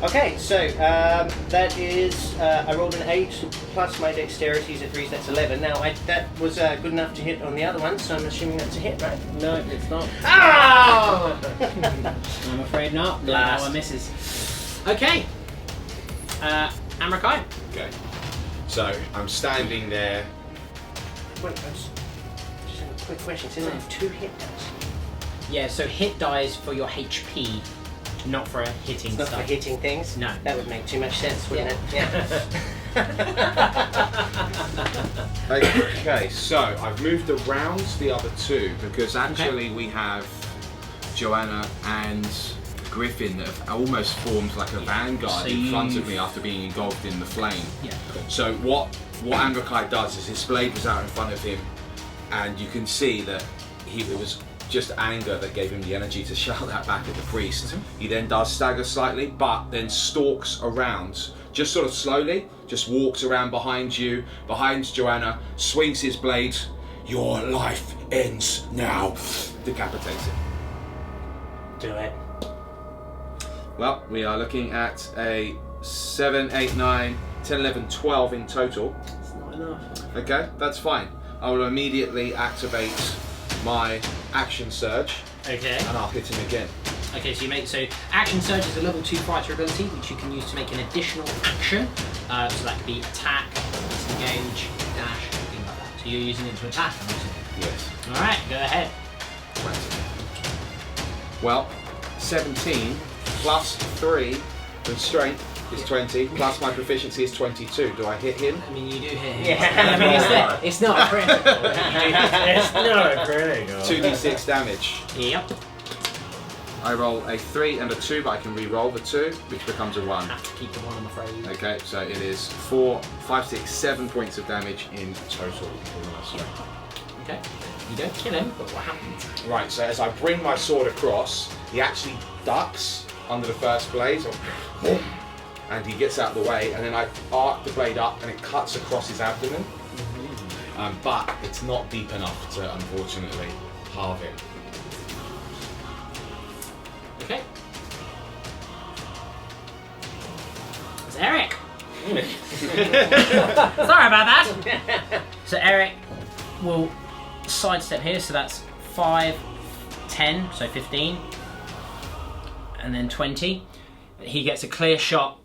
Okay, so that is, I rolled an 8 plus my dexterity is at 3, so that's 11. Now, that was good enough to hit on the other one, so I'm assuming that's a hit, right? No, it's not. Oh! I'm afraid not. Blast. No, it misses. Okay. Amrakai. Okay. So I'm standing there. Wait, just have a quick question. It says I have 2 hit dice. Yeah, so hit dies for your HP, not for hitting It's not stuff. for hitting things? No. That would make too much sense, wouldn't it? Yeah. Okay, so I've moved around the other 2 because actually we have Joanna and Griffin that have almost formed like a vanguard in front of me after being engulfed in the flame. Yeah. So what Amrakai does is his blade was out in front of him, and you can see that it was just anger that gave him the energy to shout that back at the priest. He then does stagger slightly, but then stalks around, just sort of slowly, just walks around behind you, behind Joanna, swings his blade. Your life ends now. Decapitates him. Do it. Well, we are looking at a 7, 8, 9, 10, 11, 12 in total. It's not enough. Okay, that's fine. I will immediately activate my action surge Okay. and I'll hit him again. Okay, so action surge is a level 2 fighter ability which you can use to make an additional action. So that could be attack, disengage, dash, things like that. So you're using it to attack, I'm assuming. Yes. Alright, go ahead. Well, 17 plus 3 from strength is 20, plus my proficiency is 22. Do I hit him? I mean, you do hit him. Yeah. I mean, it's not a critical. It's not critical. 2d6 damage. Yep. I roll a 3 and a 2, but I can re-roll the 2, which becomes a 1. Have to keep the one, I'm afraid. Okay, so it is 4, 5, 6, 7 points of damage in total. Okay. You don't kill him, but what happens? Right, so as I bring my sword across, he actually ducks under the first blade, and he gets out of the way, and then I arc the blade up and it cuts across his abdomen. But it's not deep enough to, unfortunately, halve him. Okay. It's Erik. Sorry about that. So Erik will sidestep here, so that's 5, 10, so 15, and then 20. He gets a clear shot.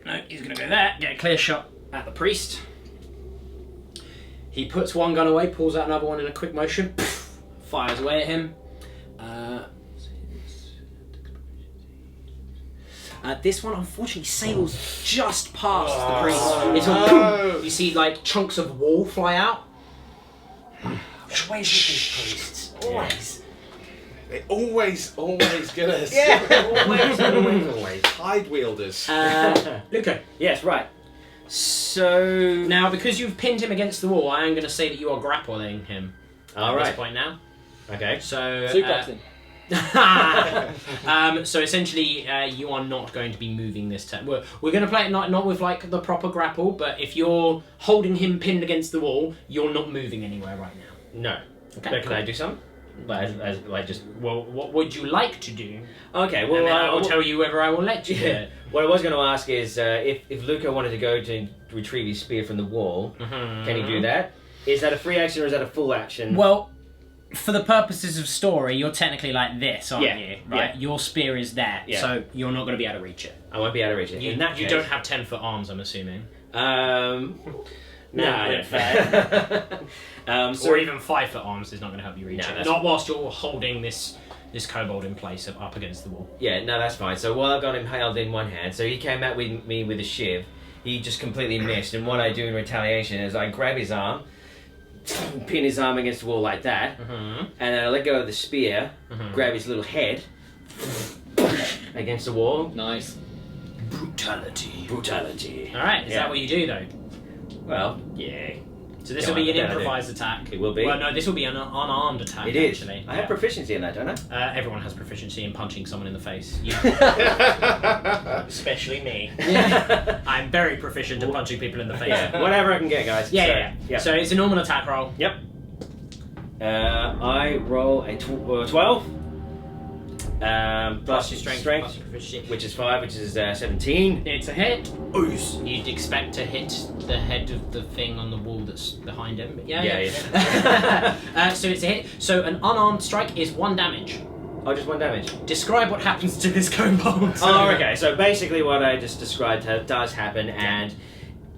No, he's gonna go there. Get a clear shot at the priest. He puts one gun away, pulls out another one in a quick motion, fires away at him. This one unfortunately sails just past the priest. It's a boom. You see like chunks of wall fly out. Always with these priests. Always. They always get us. Always. Tide wielders. Luca. Yes, right. So now, because you've pinned him against the wall, I am going to say that you are grappling him. All at right. this point now. Okay. So. Suplex him. So essentially, you are not going to be moving this turn. We're going to play it not with like the proper grapple, but if you're holding him pinned against the wall, you're not moving anywhere right now. No. Okay. But can I do something? Like just. Well, what would you like to do? Okay. Well, And then I will tell you whether I will let you do Yeah. it. What I was going to ask is if Luca wanted to go to retrieve his spear from the wall, can he do that? Is that a free action or is that a full action? Well, for the purposes of story, you're technically like this, aren't Yeah, you? Right. yeah. Your spear is there, Yeah. so you're not going to be able to reach it. I won't be able to reach it. You, In that you case, don't have 10-foot arms, I'm assuming. No, I don't think. Or even 5-foot arms is not going to help you reach No, it. that's- Not whilst you're holding this kobold in place up against the wall. Yeah, no, that's fine. So while I've got him held in one hand, so he came at with me with a shiv, he just completely missed, and what I do in retaliation is I grab his arm, pin his arm against the wall like that, and then I let go of the spear, grab his little head against the wall. Nice. Brutality. Alright, is Yeah. that what you do though? Well, yeah. So this Yeah, will be an then I do. improvised attack. It will be. Well, no, this will be an unarmed attack, It is. actually. I have proficiency in that, don't I? Everyone has proficiency in punching someone in the face. Especially me. I'm very proficient at punching people in the face. Yeah, whatever I can get, guys. Yeah. So it's a normal attack roll. Yep. I roll a 12. Plus your strength, plus your proficiency. which is 5, which is 17. It's a hit. You'd expect to hit the head of the thing on the wall that's behind him. But yeah. So it's a hit. So an unarmed strike is 1 damage. Oh, just 1 damage. Describe what happens to this kobold. Oh, okay. So basically what I just described does happen, and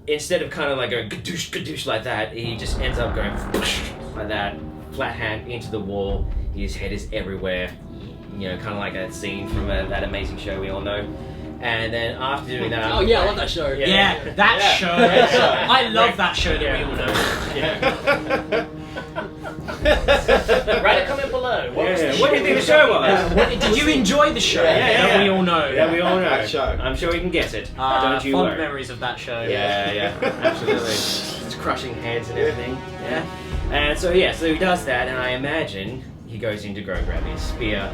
instead of kind of like going gadoosh, gadoosh like that, he just ends up going like that, flat hand into the wall. His head is everywhere. You know, kind of like that scene from that amazing show we all know. And then after doing that... Oh yeah, I love that show. Yeah, that show. I love that show that we all know. Write a comment below. What was the What do you think the show was? Did you enjoy the show? That we all know. Yeah, we all know. That show. I'm sure you can guess it. Don't you fond worry. memories of that show. Yeah, absolutely. It's crushing heads and everything. Yeah. And so he does that, and I imagine he goes in to go grab his spear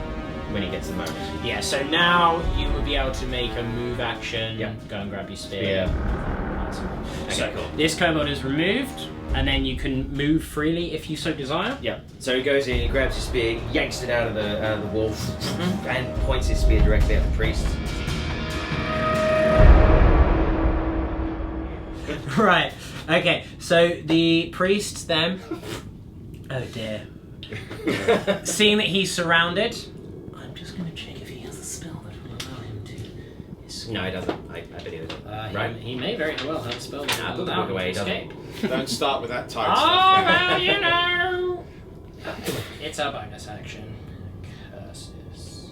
when he gets the moment. Yeah, so now you will be able to make a move action, go and grab your spear. Okay, So cool. this kobold is removed, and then you can move freely if you so desire. Yeah. So he goes in, he grabs his spear, yanks it out of the wall, and points his spear directly at the priest. Right. Okay. So the priest then. Oh dear. Seeing that he's surrounded, I'm just going to check if he has a spell that will allow him to. No, he doesn't. I bet he doesn't. Right. He may very well have a spell that Nah, will put the allow book him away, to he escape. Don't start with that tight Oh stuff. well, you know. It's a bonus action. Curses.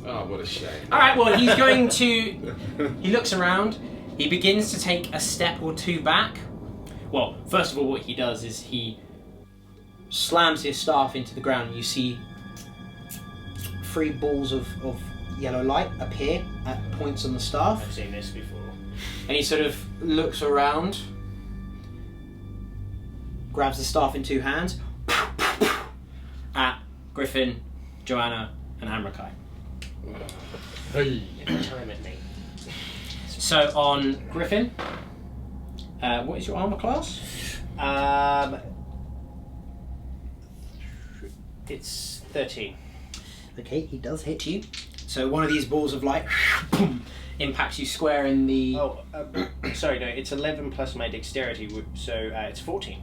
Oh, what a shame. All right. Well, he's going to. He looks around. He begins to take a step or two back. Well, first of all, what he does is he slams his staff into the ground. You see 3 balls of yellow light appear at points on the staff. I've seen this before. And he sort of looks around, grabs the staff in 2 hands, at Griffin, Joanna, and Amrakai. Time at me. So on Griffin, what is your armor class? It's 13. Okay, he does hit you. So one of these balls of light impacts you square in the... Oh, sorry, no, it's 11 plus my dexterity, so it's 14.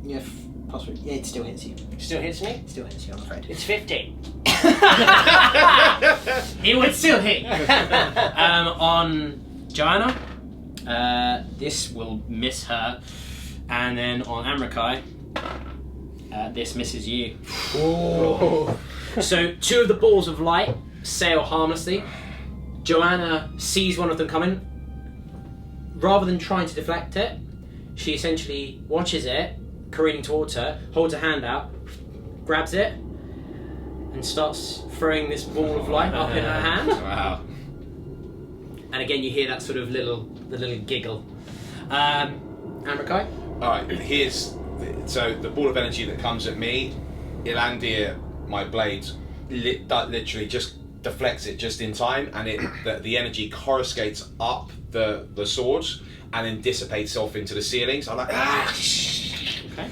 Yeah, possibly. Yeah, it still hits you. Still hits me? It still hits you, I'm afraid. It's 15. He would still hit you. On Joanna, this will miss her. And then on Amrakai, this misses you. Oh. So 2 of the balls of light sail harmlessly. Joanna sees one of them coming. Rather than trying to deflect it, she essentially watches it, careening towards her, holds her hand out, grabs it, and starts throwing this ball of light up in her hand. Wow. And again, you hear that sort of little giggle. Amrakai? Alright, so the ball of energy that comes at me, Ilandir, my blade, literally just deflects it just in time, and the energy coruscates up the sword and then dissipates off into the ceilings. I'm like, ah! Okay.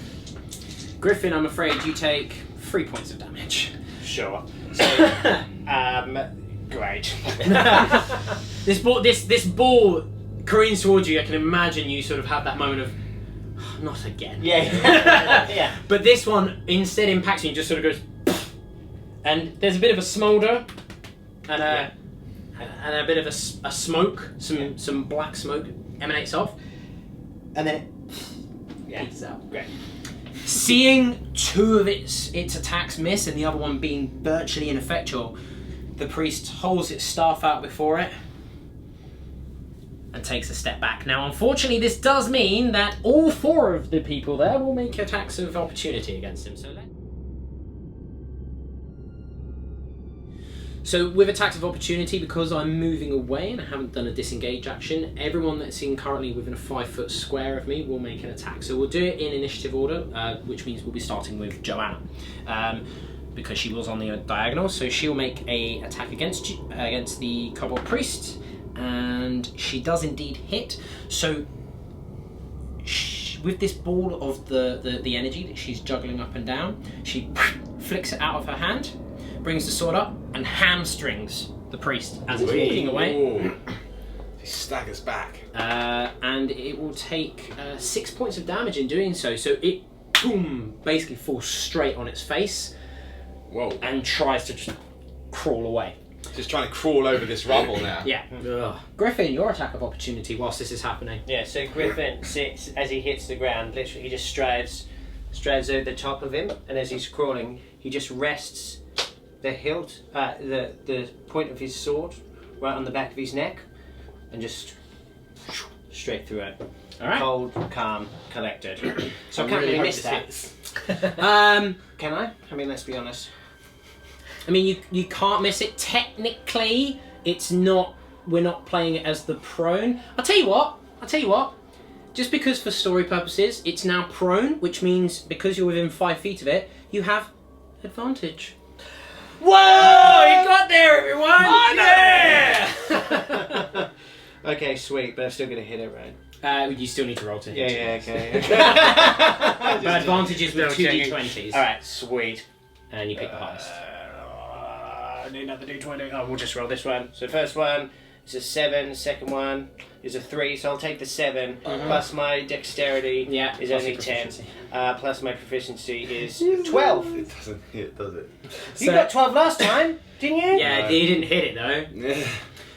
Griffin, I'm afraid you take 3 points of damage. Sure. So, great. This ball careens towards you. I can imagine you sort of have that moment of, not again. Yeah. Yeah. But this one instead impacts you and just sort of goes, and there's a bit of a smolder, and a bit of a smoke, some black smoke emanates off, and then it peeks out. Great. Seeing 2 of its attacks miss and the other one being virtually ineffectual, the priest holds its staff out before it and takes a step back. Now, unfortunately, this does mean that all 4 of the people there will make attacks of opportunity against him. So with attacks of opportunity, because I'm moving away and I haven't done a disengage action, everyone that's currently within a 5-foot square of me will make an attack. So we'll do it in initiative order, which means we'll be starting with Joanna. Because she was on the diagonal, so she'll make a attack against the kobold priest, and she does indeed hit. So with this ball of the energy that she's juggling up and down, she flicks it out of her hand, brings the sword up, and hamstrings the priest as it's walking away. Ooh. He staggers back. And it will take 6 points of damage in doing so. So it, basically falls straight on its face. Whoa. And tries to just crawl away. Just trying to crawl over this rubble now. Yeah. Ugh. Griffin, your attack of opportunity whilst this is happening. Yeah, so Griffin sits as he hits the ground, literally he just strides over the top of him, and as he's crawling, he just rests the hilt, the point of his sword right on the back of his neck, and just straight through it. Alright. Cold, calm, collected. So I I can't really really hope miss this that. Can I? I mean, let's be honest. I mean, you can't miss it. Technically, it's not. We're not playing it as the prone. I'll tell you what. Just because for story purposes, it's now prone, which means because you're within 5 feet of it, you have advantage. Whoa! He got there, everyone! Yeah! Okay, sweet, but I'm still gonna hit it, right? You still need to roll to hit. Yeah, okay. But advantages with Still 2d20s. Alright, sweet. And you pick the highest. I need another d20. Oh, we'll just roll this one. So first one is a 7, second one is a 3, so I'll take the 7, plus my dexterity Yeah, is plus only your 10, proficiency. plus my proficiency is 12. It doesn't hit, does it? You got 12 last time, didn't you? Yeah, he didn't hit it though.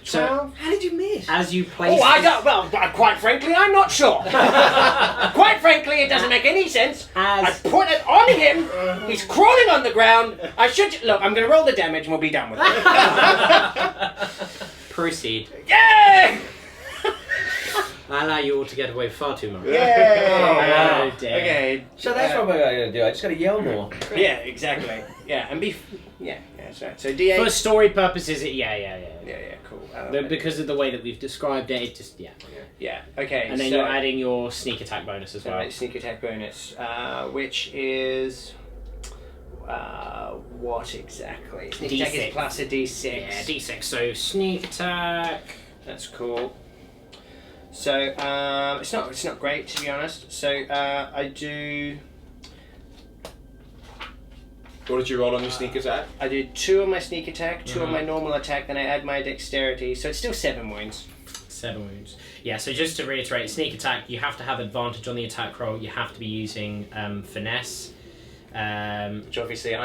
So 12? How did you miss? as you place. Oh, I don't. Well, quite frankly, I'm not sure. Quite frankly, it doesn't make any sense. I put it on him. He's crawling on the ground. I should look. I'm going to roll the damage, and we'll be done with it. Proceed. Yay! I allow you all to get away far too much. Yay! Oh, dear. Okay. So that's what I gotta do. I just gotta yell more. Yeah, exactly. Yeah, and be. Yeah, that's right. So D8. For story purposes, yeah. Cool. Because of the way that we've described it, it just Yeah. Okay. And then so, you're adding your sneak attack bonus as well. Alright, sneak attack bonus, which is what exactly? Sneak attack D6. is plus a D6. Yeah, d6. So sneak attack. That's cool. So it's not great, to be honest. So I do What did you roll on your sneak attack? I do 2 on my sneak attack, 2 on my normal attack, then I add my dexterity, so it's still 7 wounds. 7 wounds. Yeah, so just to reiterate, sneak attack, you have to have advantage on the attack roll. You have to be using finesse. Which obviously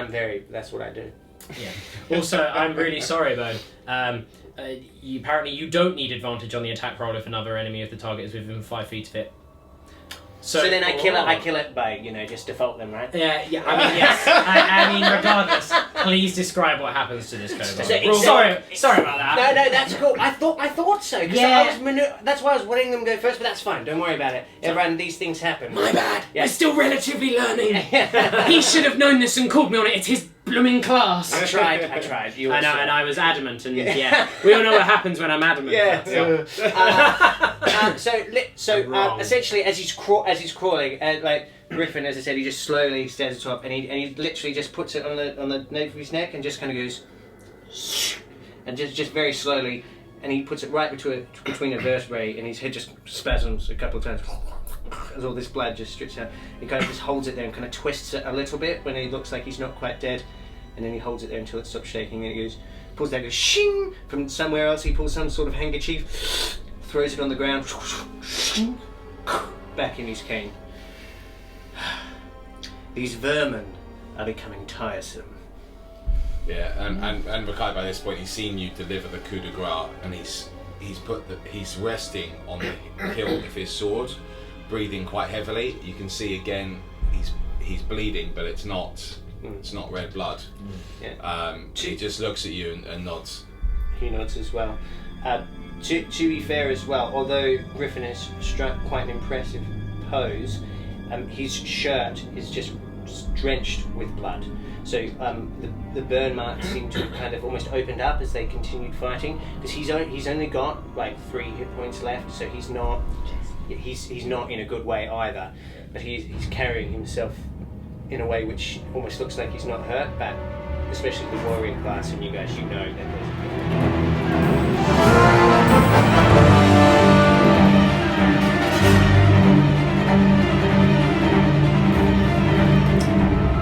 that's what I do. Yeah. Also, I'm really sorry, Bo. Apparently you don't need advantage on the attack roll if another enemy of the target is within 5 feet of it. So then I kill it by, just default them, right? Yeah. I mean, yes. I mean, regardless, please describe what happens to this kobold. Sorry about that. No, that's cool. I thought so. Yeah. That's why I was letting them go first, but that's fine. Don't worry about it. Everyone, these things happen. My bad. Yeah. We're still relatively learning. He should have known this and called me on it. It's his blooming class. I tried. You I know, also. and I was adamant, and we all know what happens when I'm adamant. Yeah. So essentially, as he's crawling, like Griffin, as I said, he just slowly stands atop, and he literally just puts it on the nape of his neck, and just kind of goes, and just very slowly, and he puts it right between the vertebrae, and his head just spasms a couple of times. As all this blood just drips out, he kind of just holds it there and kind of twists it a little bit when he looks like he's not quite dead, and then he holds it there until it stops shaking, and he pulls that, goes shing from somewhere else. He pulls some sort of handkerchief, throws it on the ground, back in his cane. These vermin are becoming tiresome. Yeah, and Rakai, by this point, he's seen you deliver the coup de grace, and he's resting on the hilt of his sword, breathing quite heavily. You can see again he's bleeding, but it's not red blood. Yeah. He just looks at you and nods. He nods as well. To be fair as well, although Griffin has struck quite an impressive pose, his shirt is just drenched with blood. So the burn marks seem to have kind of almost opened up as they continued fighting, because he's only got like 3 hit points left, so he's not in a good way either. But he's carrying himself in a way which almost looks like he's not hurt, but especially the warrior class and you guys, that there's.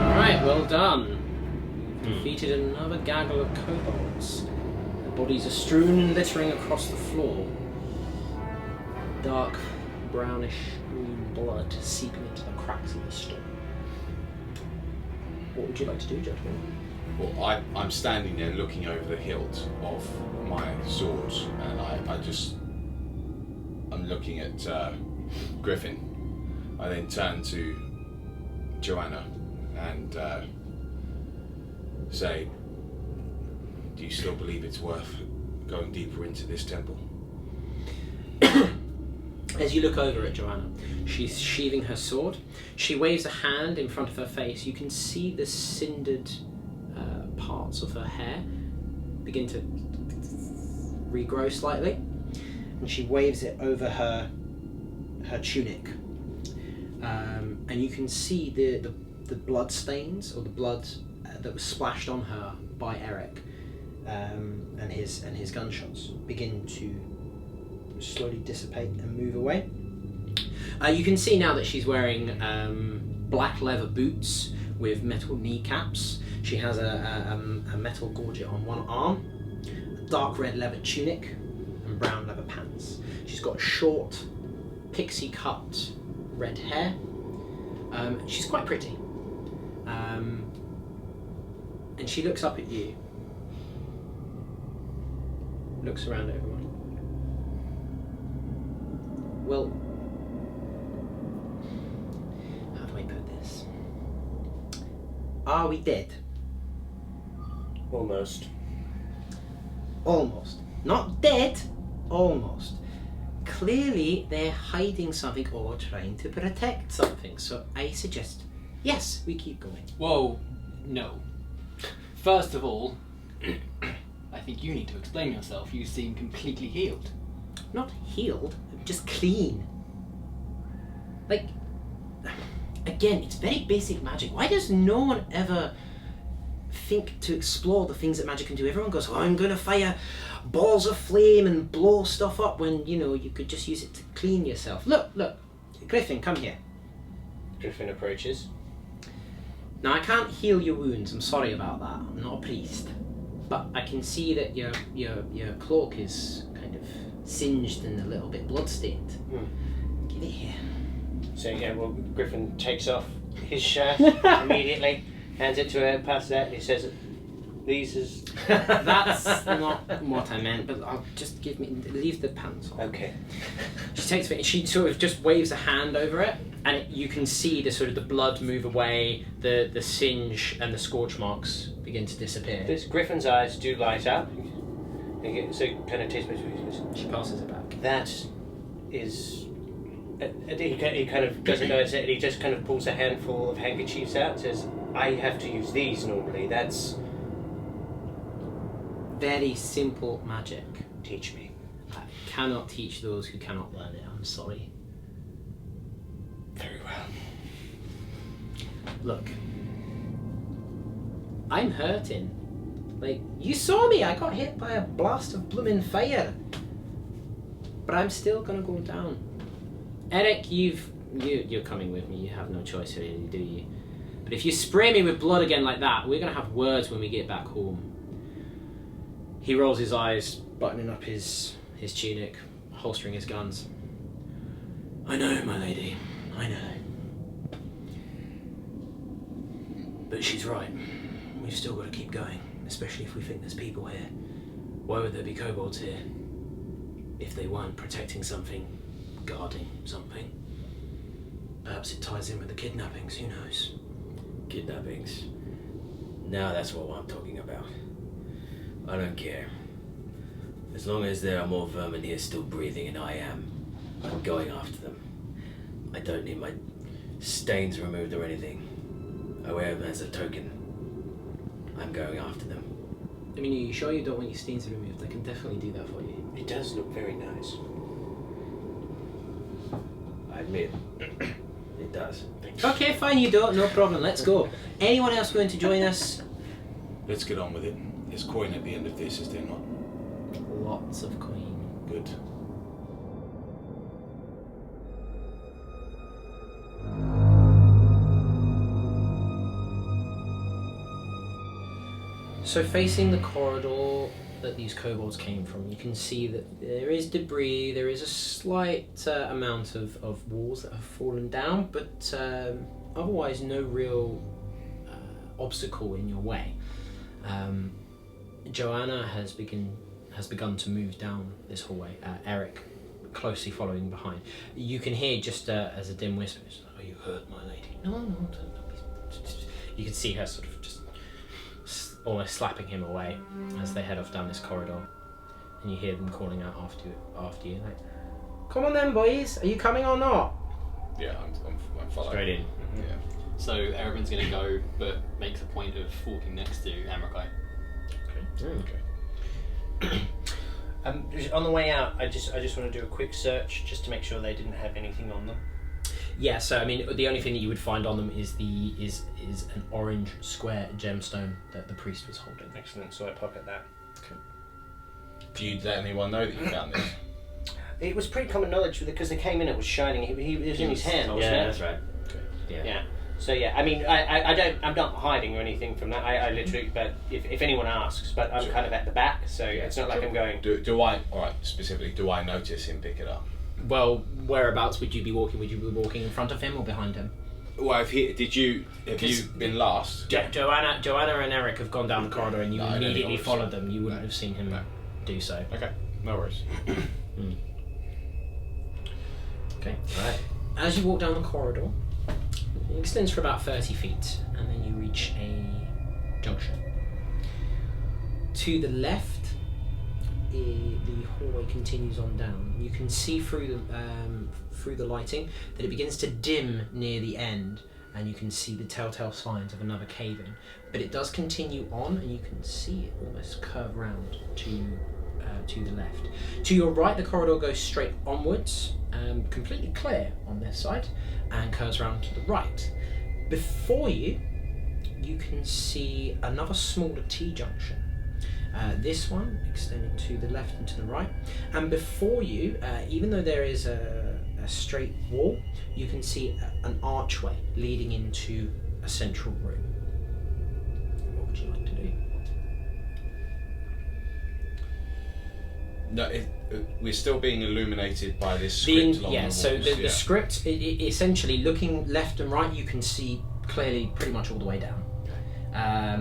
Alright, well done. Defeated another gaggle of kobolds. Their bodies are strewn and littering across the floor. Dark, brownish green blood seeping into the cracks of the stone. What would you like to do, Judgment? Well, I'm standing there looking over the hilt of my sword, and I'm looking at Griffin. I then turn to Joanna and say, do you still believe it's worth going deeper into this temple? As you look over at Joanna, she's sheathing her sword. She waves a hand in front of her face. You can see the cindered parts of her hair begin to regrow slightly, and she waves it over her tunic. And you can see the blood stains, or the blood that was splashed on her by Erik and his gunshots begin to slowly dissipate and move away. You can see now that she's wearing black leather boots with metal kneecaps. She has a metal gorget on one arm, a dark red leather tunic, and brown leather pants. She's got short, pixie cut red hair. She's quite pretty. And she looks up at you, looks around at everyone. Well, how do I put this? Are we dead? Almost. Almost. Not dead, almost. Clearly they're hiding something or trying to protect something, so I suggest, yes, we keep going. Whoa, no. First of all, I think you need to explain yourself. You seem completely healed. Not healed, just clean. Like, again, it's very basic magic. Why does no one ever think to explore the things that magic can do? Everyone goes, oh, I'm gonna fire balls of flame and blow stuff up, when, you know, you could just use it to clean yourself. Look, Griffin, come here. Griffin approaches. Now, I can't heal your wounds, I'm sorry about that, I'm not a priest. But I can see that your cloak is kind of singed and a little bit bloodstained. Give it here. So yeah, well, Griffin takes off his shirt immediately, hands it to her, passes it out, and he says, "These is." That's not what I meant, but I'll just leave the pants on. Okay. She takes it, she sort of just waves a hand over it, and you can see the sort of the blood move away, the singe and the scorch marks begin to disappear. This Griffin's eyes do light up. So kind of takes me. She passes it back. That is. He kind of doesn't notice it. He just kind of pulls a handful of handkerchiefs out. Says, "I have to use these normally. That's Very simple magic. teach me." I cannot teach those who cannot learn it. I'm sorry. Very well. Look, I'm hurting. Like, you saw me. I got hit by a blast of blooming fire. But I'm still gonna go down. Erik, you're coming with me. You have no choice really, do you? But if you spray me with blood again like that, we're gonna have words when we get back home. He rolls his eyes, buttoning up his tunic, holstering his guns. I know, my lady. I know. But she's right. We've still got to keep going, especially if we think there's people here. Why would there be kobolds here? If they weren't protecting something, guarding something. Perhaps it ties in with the kidnappings, who knows? Kidnappings. Now that's what I'm talking about. I don't care. As long as there are more vermin here still breathing, and I am, I'm going after them. I don't need my stains removed or anything. I wear them as a token. I'm going after them. I mean, are you sure you don't want your stains removed? I can definitely do that for you. It does look very nice. I admit, it does. Okay, fine, you don't, no problem, let's go. Anyone else going to join us? Let's get on with it. There's coin at the end of this, is there not? Lots of coin. Good. So facing the corridor that these kobolds came from, you can see that there is debris, there is a slight amount of walls that have fallen down, but otherwise no real obstacle in your way. Joanna has begun to move down this hallway, Erik closely following behind. You can hear just as a dim whisper, "Are you hurt, my lady?" No, don't be. You can see her sort of just almost slapping him away as they head off down this corridor, and you hear them calling out after you, like, "Come on then, boys, are you coming or not?" Yeah, I'm following. Straight in. Yeah. So Erevin's going to go, but makes a point of walking next to Amrakai. Okay. On the way out, I just want to do a quick search just to make sure they didn't have anything on them. Yeah, so I mean, the only thing that you would find on them is an orange square gemstone that the priest was holding. Excellent. So I pocket that. Do you let anyone know that you found this? It was pretty common knowledge because they came in. It was shining. He was in his hand. Wasn't Yeah, it? that's right. Yeah. Yeah. So yeah, I mean, I'm not hiding or anything from that. I literally, but if anyone asks, but I'm kind of at the back, so it's not like I'm going. Do I? All right. Specifically, do I notice him pick it up? Well, whereabouts would you be walking? Would you be walking in front of him or behind him? Well, have you been last? Joanna and Erik have gone down the corridor, and you No, I don't think I immediately would've followed seen- them. You wouldn't No. have seen him No. do so. Okay. No worries. Okay. Right. As you walk down the corridor, it extends for about 30 feet, and then you reach a junction. To the left, the hallway continues on down. You can see through the lighting that it begins to dim near the end, and you can see the telltale signs of another cave-in. But it does continue on, and you can see it almost curve round to the left. To your right, the corridor goes straight onwards, completely clear on this side, and curves round to the right. Before you, you can see another smaller T-junction. This one extending to the left and to the right. And before you, even though there is a straight wall, you can see an archway leading into a central room. What would you like to do? No, we're still being illuminated by this script along the walls. So the script, essentially looking left and right, you can see clearly pretty much all the way down.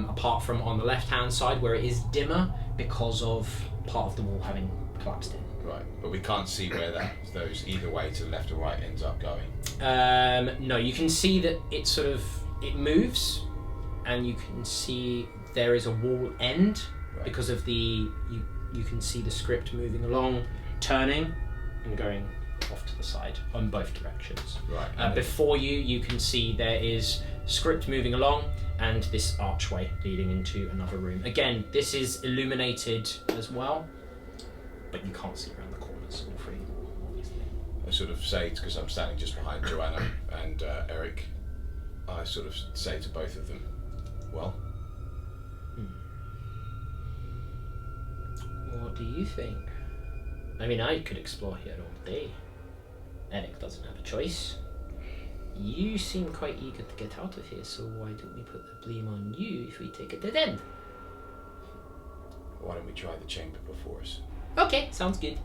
Apart from on the left-hand side where it is dimmer because of part of the wall having collapsed in. Right, but we can't see where those either way to the left or right ends up going. No, you can see that it moves, and you can see there is a wall end because of you can see the script moving along, turning, and going off to the side on both directions. Right. Before you can see there is script moving along and this archway leading into another room. Again, this is illuminated as well, but you can't see around the corners all three, obviously. I sort of say, because I'm standing just behind Joanna and Erik, I sort of say to both of them, well, what do you think? I mean, I could explore here all day. Erik doesn't have a choice. You seem quite eager to get out of here, so why don't we put the blame on you if we take it to them? why don't we try the chamber before us? Okay, sounds good.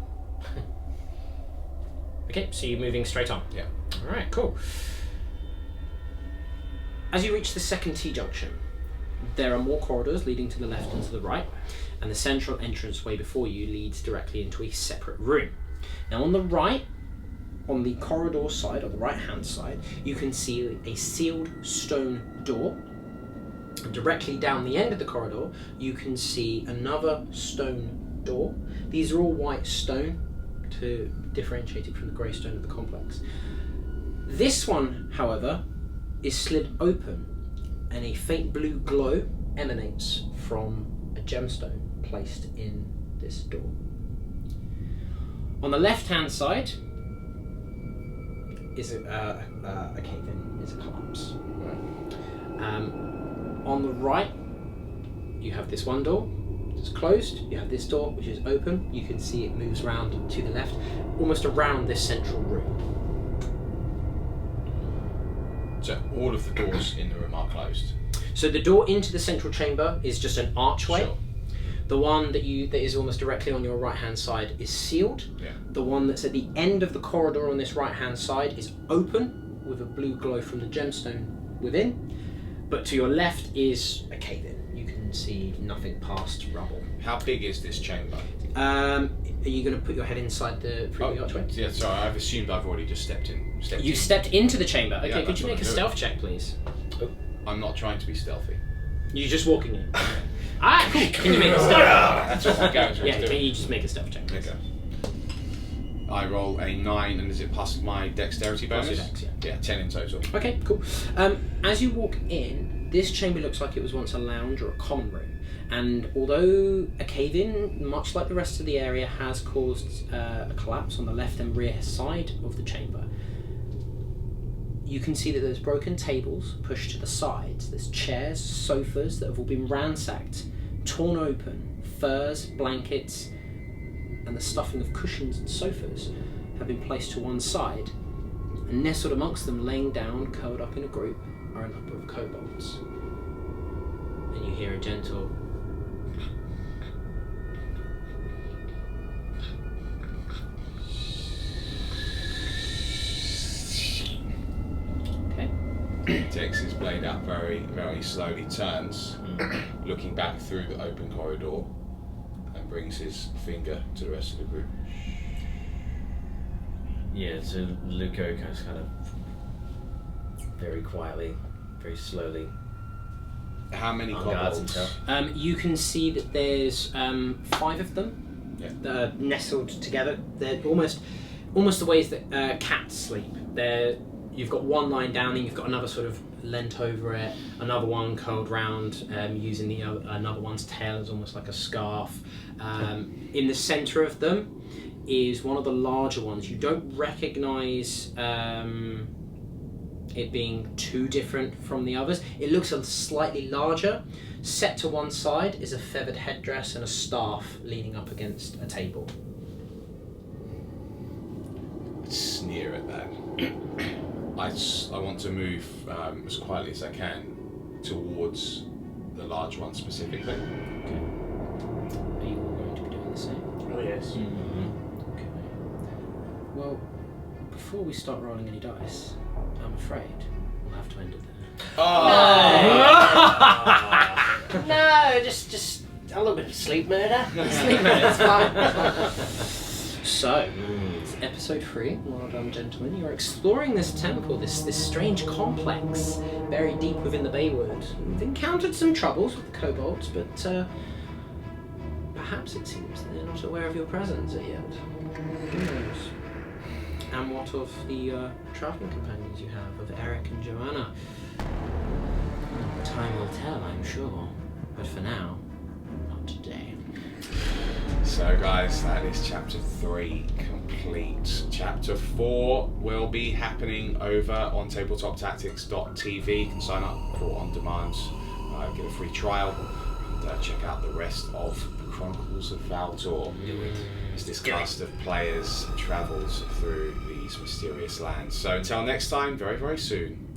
Okay, so you're moving straight on? Yeah. Alright, cool. As you reach the second T-junction, there are more corridors leading to the left and to the right, and the central entranceway before you leads directly into a separate room. Now on the right, on the corridor side, or the right-hand side, you can see a sealed stone door. And directly down the end of the corridor, you can see another stone door. These are all white stone to differentiate it from the grey stone of the complex. This one, however, is slid open, and a faint blue glow emanates from a gemstone placed in this door. On the left-hand side is a cave-in, is a collapse. On the right, you have this one door, it's closed. You have this door, which is open. You can see it moves round to the left, almost around this central room. So all of the doors in the room are closed. So the door into the central chamber is just an archway. Sure. The one that is almost directly on your right-hand side is sealed. Yeah. The one that's at the end of the corridor on this right-hand side is open, with a blue glow from the gemstone within. But to your left is a cave-in. You can see nothing past rubble. How big is this chamber? Are you going to put your head inside the archway? Yeah, sorry, I've assumed I've already just stepped in. You've stepped into the chamber. Okay, Yeah, could that's you what make a I'm stealth check, please? I'm not trying to be stealthy. You're just walking in. Ah, cool. Can you make a stealth? That's what my character is Yeah, doing. can you just make a stealth check? Okay. I roll a 9, and is it plus my dexterity Plus bonus? your dex, yeah. Yeah, 10 in total. Okay, cool. As you walk in, this chamber looks like it was once a lounge or a common room. And although a cave-in, much like the rest of the area, has caused a collapse on the left and rear side of the chamber, you can see that there's broken tables pushed to the sides. There's chairs, sofas that have all been ransacked, torn open. Furs, blankets, and the stuffing of cushions and sofas have been placed to one side. And nestled amongst them, laying down, curled up in a group, are a number of kobolds. And you hear a gentle... Takes his blade out very, very slowly, turns, looking back through the open corridor, and brings his finger to the rest of the group. Yeah, so Luco kind of very quietly, very slowly. How many On guards and kobolds? stuff. You can see that there's 5 of them that are nestled together. They're almost the ways that cats sleep. You've got one lying down, and you've got another sort of leant over it, another one curled round, using another one's tail as almost like a scarf. In the centre of them is one of the larger ones. You don't recognise it being too different from the others. It looks slightly larger. Set to one side is a feathered headdress and a staff leaning up against a table. I sneer at that. I want to move as quietly as I can towards the large one specifically. Okay. Are you all going to be doing the same? Oh yes. Okay. Well, before we start rolling any dice, I'm afraid we'll have to end it there. No, just a little bit of sleep murder. Sleep murder, it's fine. So, it's episode 3. Well done, gentlemen. You're exploring this temple, this strange complex buried deep within the Baywood. You've encountered some troubles with the kobolds, but perhaps it seems they're not aware of your presence yet. Who knows? And what of the travelling companions you have, of Erik and Joanna? Time will tell, I'm sure. But for now, not today. So guys, that is chapter 3 complete. Chapter 4 will be happening over on tabletoptactics.tv. You can sign up for on-demand, get a free trial, and check out the rest of the Chronicles of Valtor. As this cast of players travels through these mysterious lands. So until next time, very, very soon,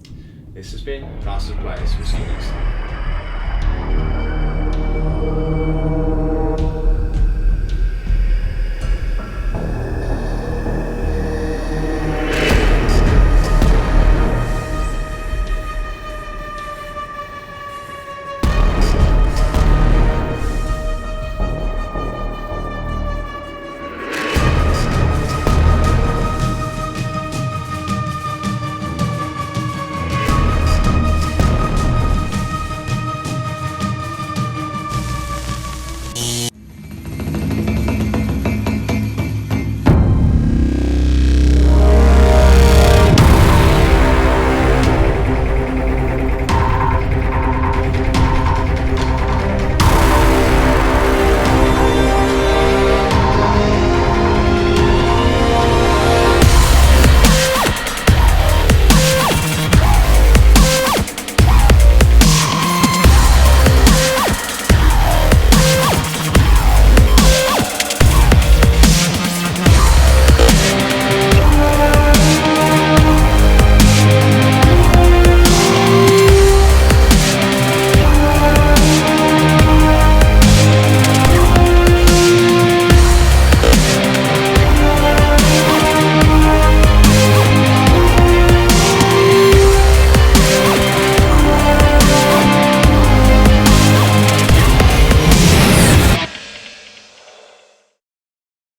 this has been Cast of Players. We'll see you next time.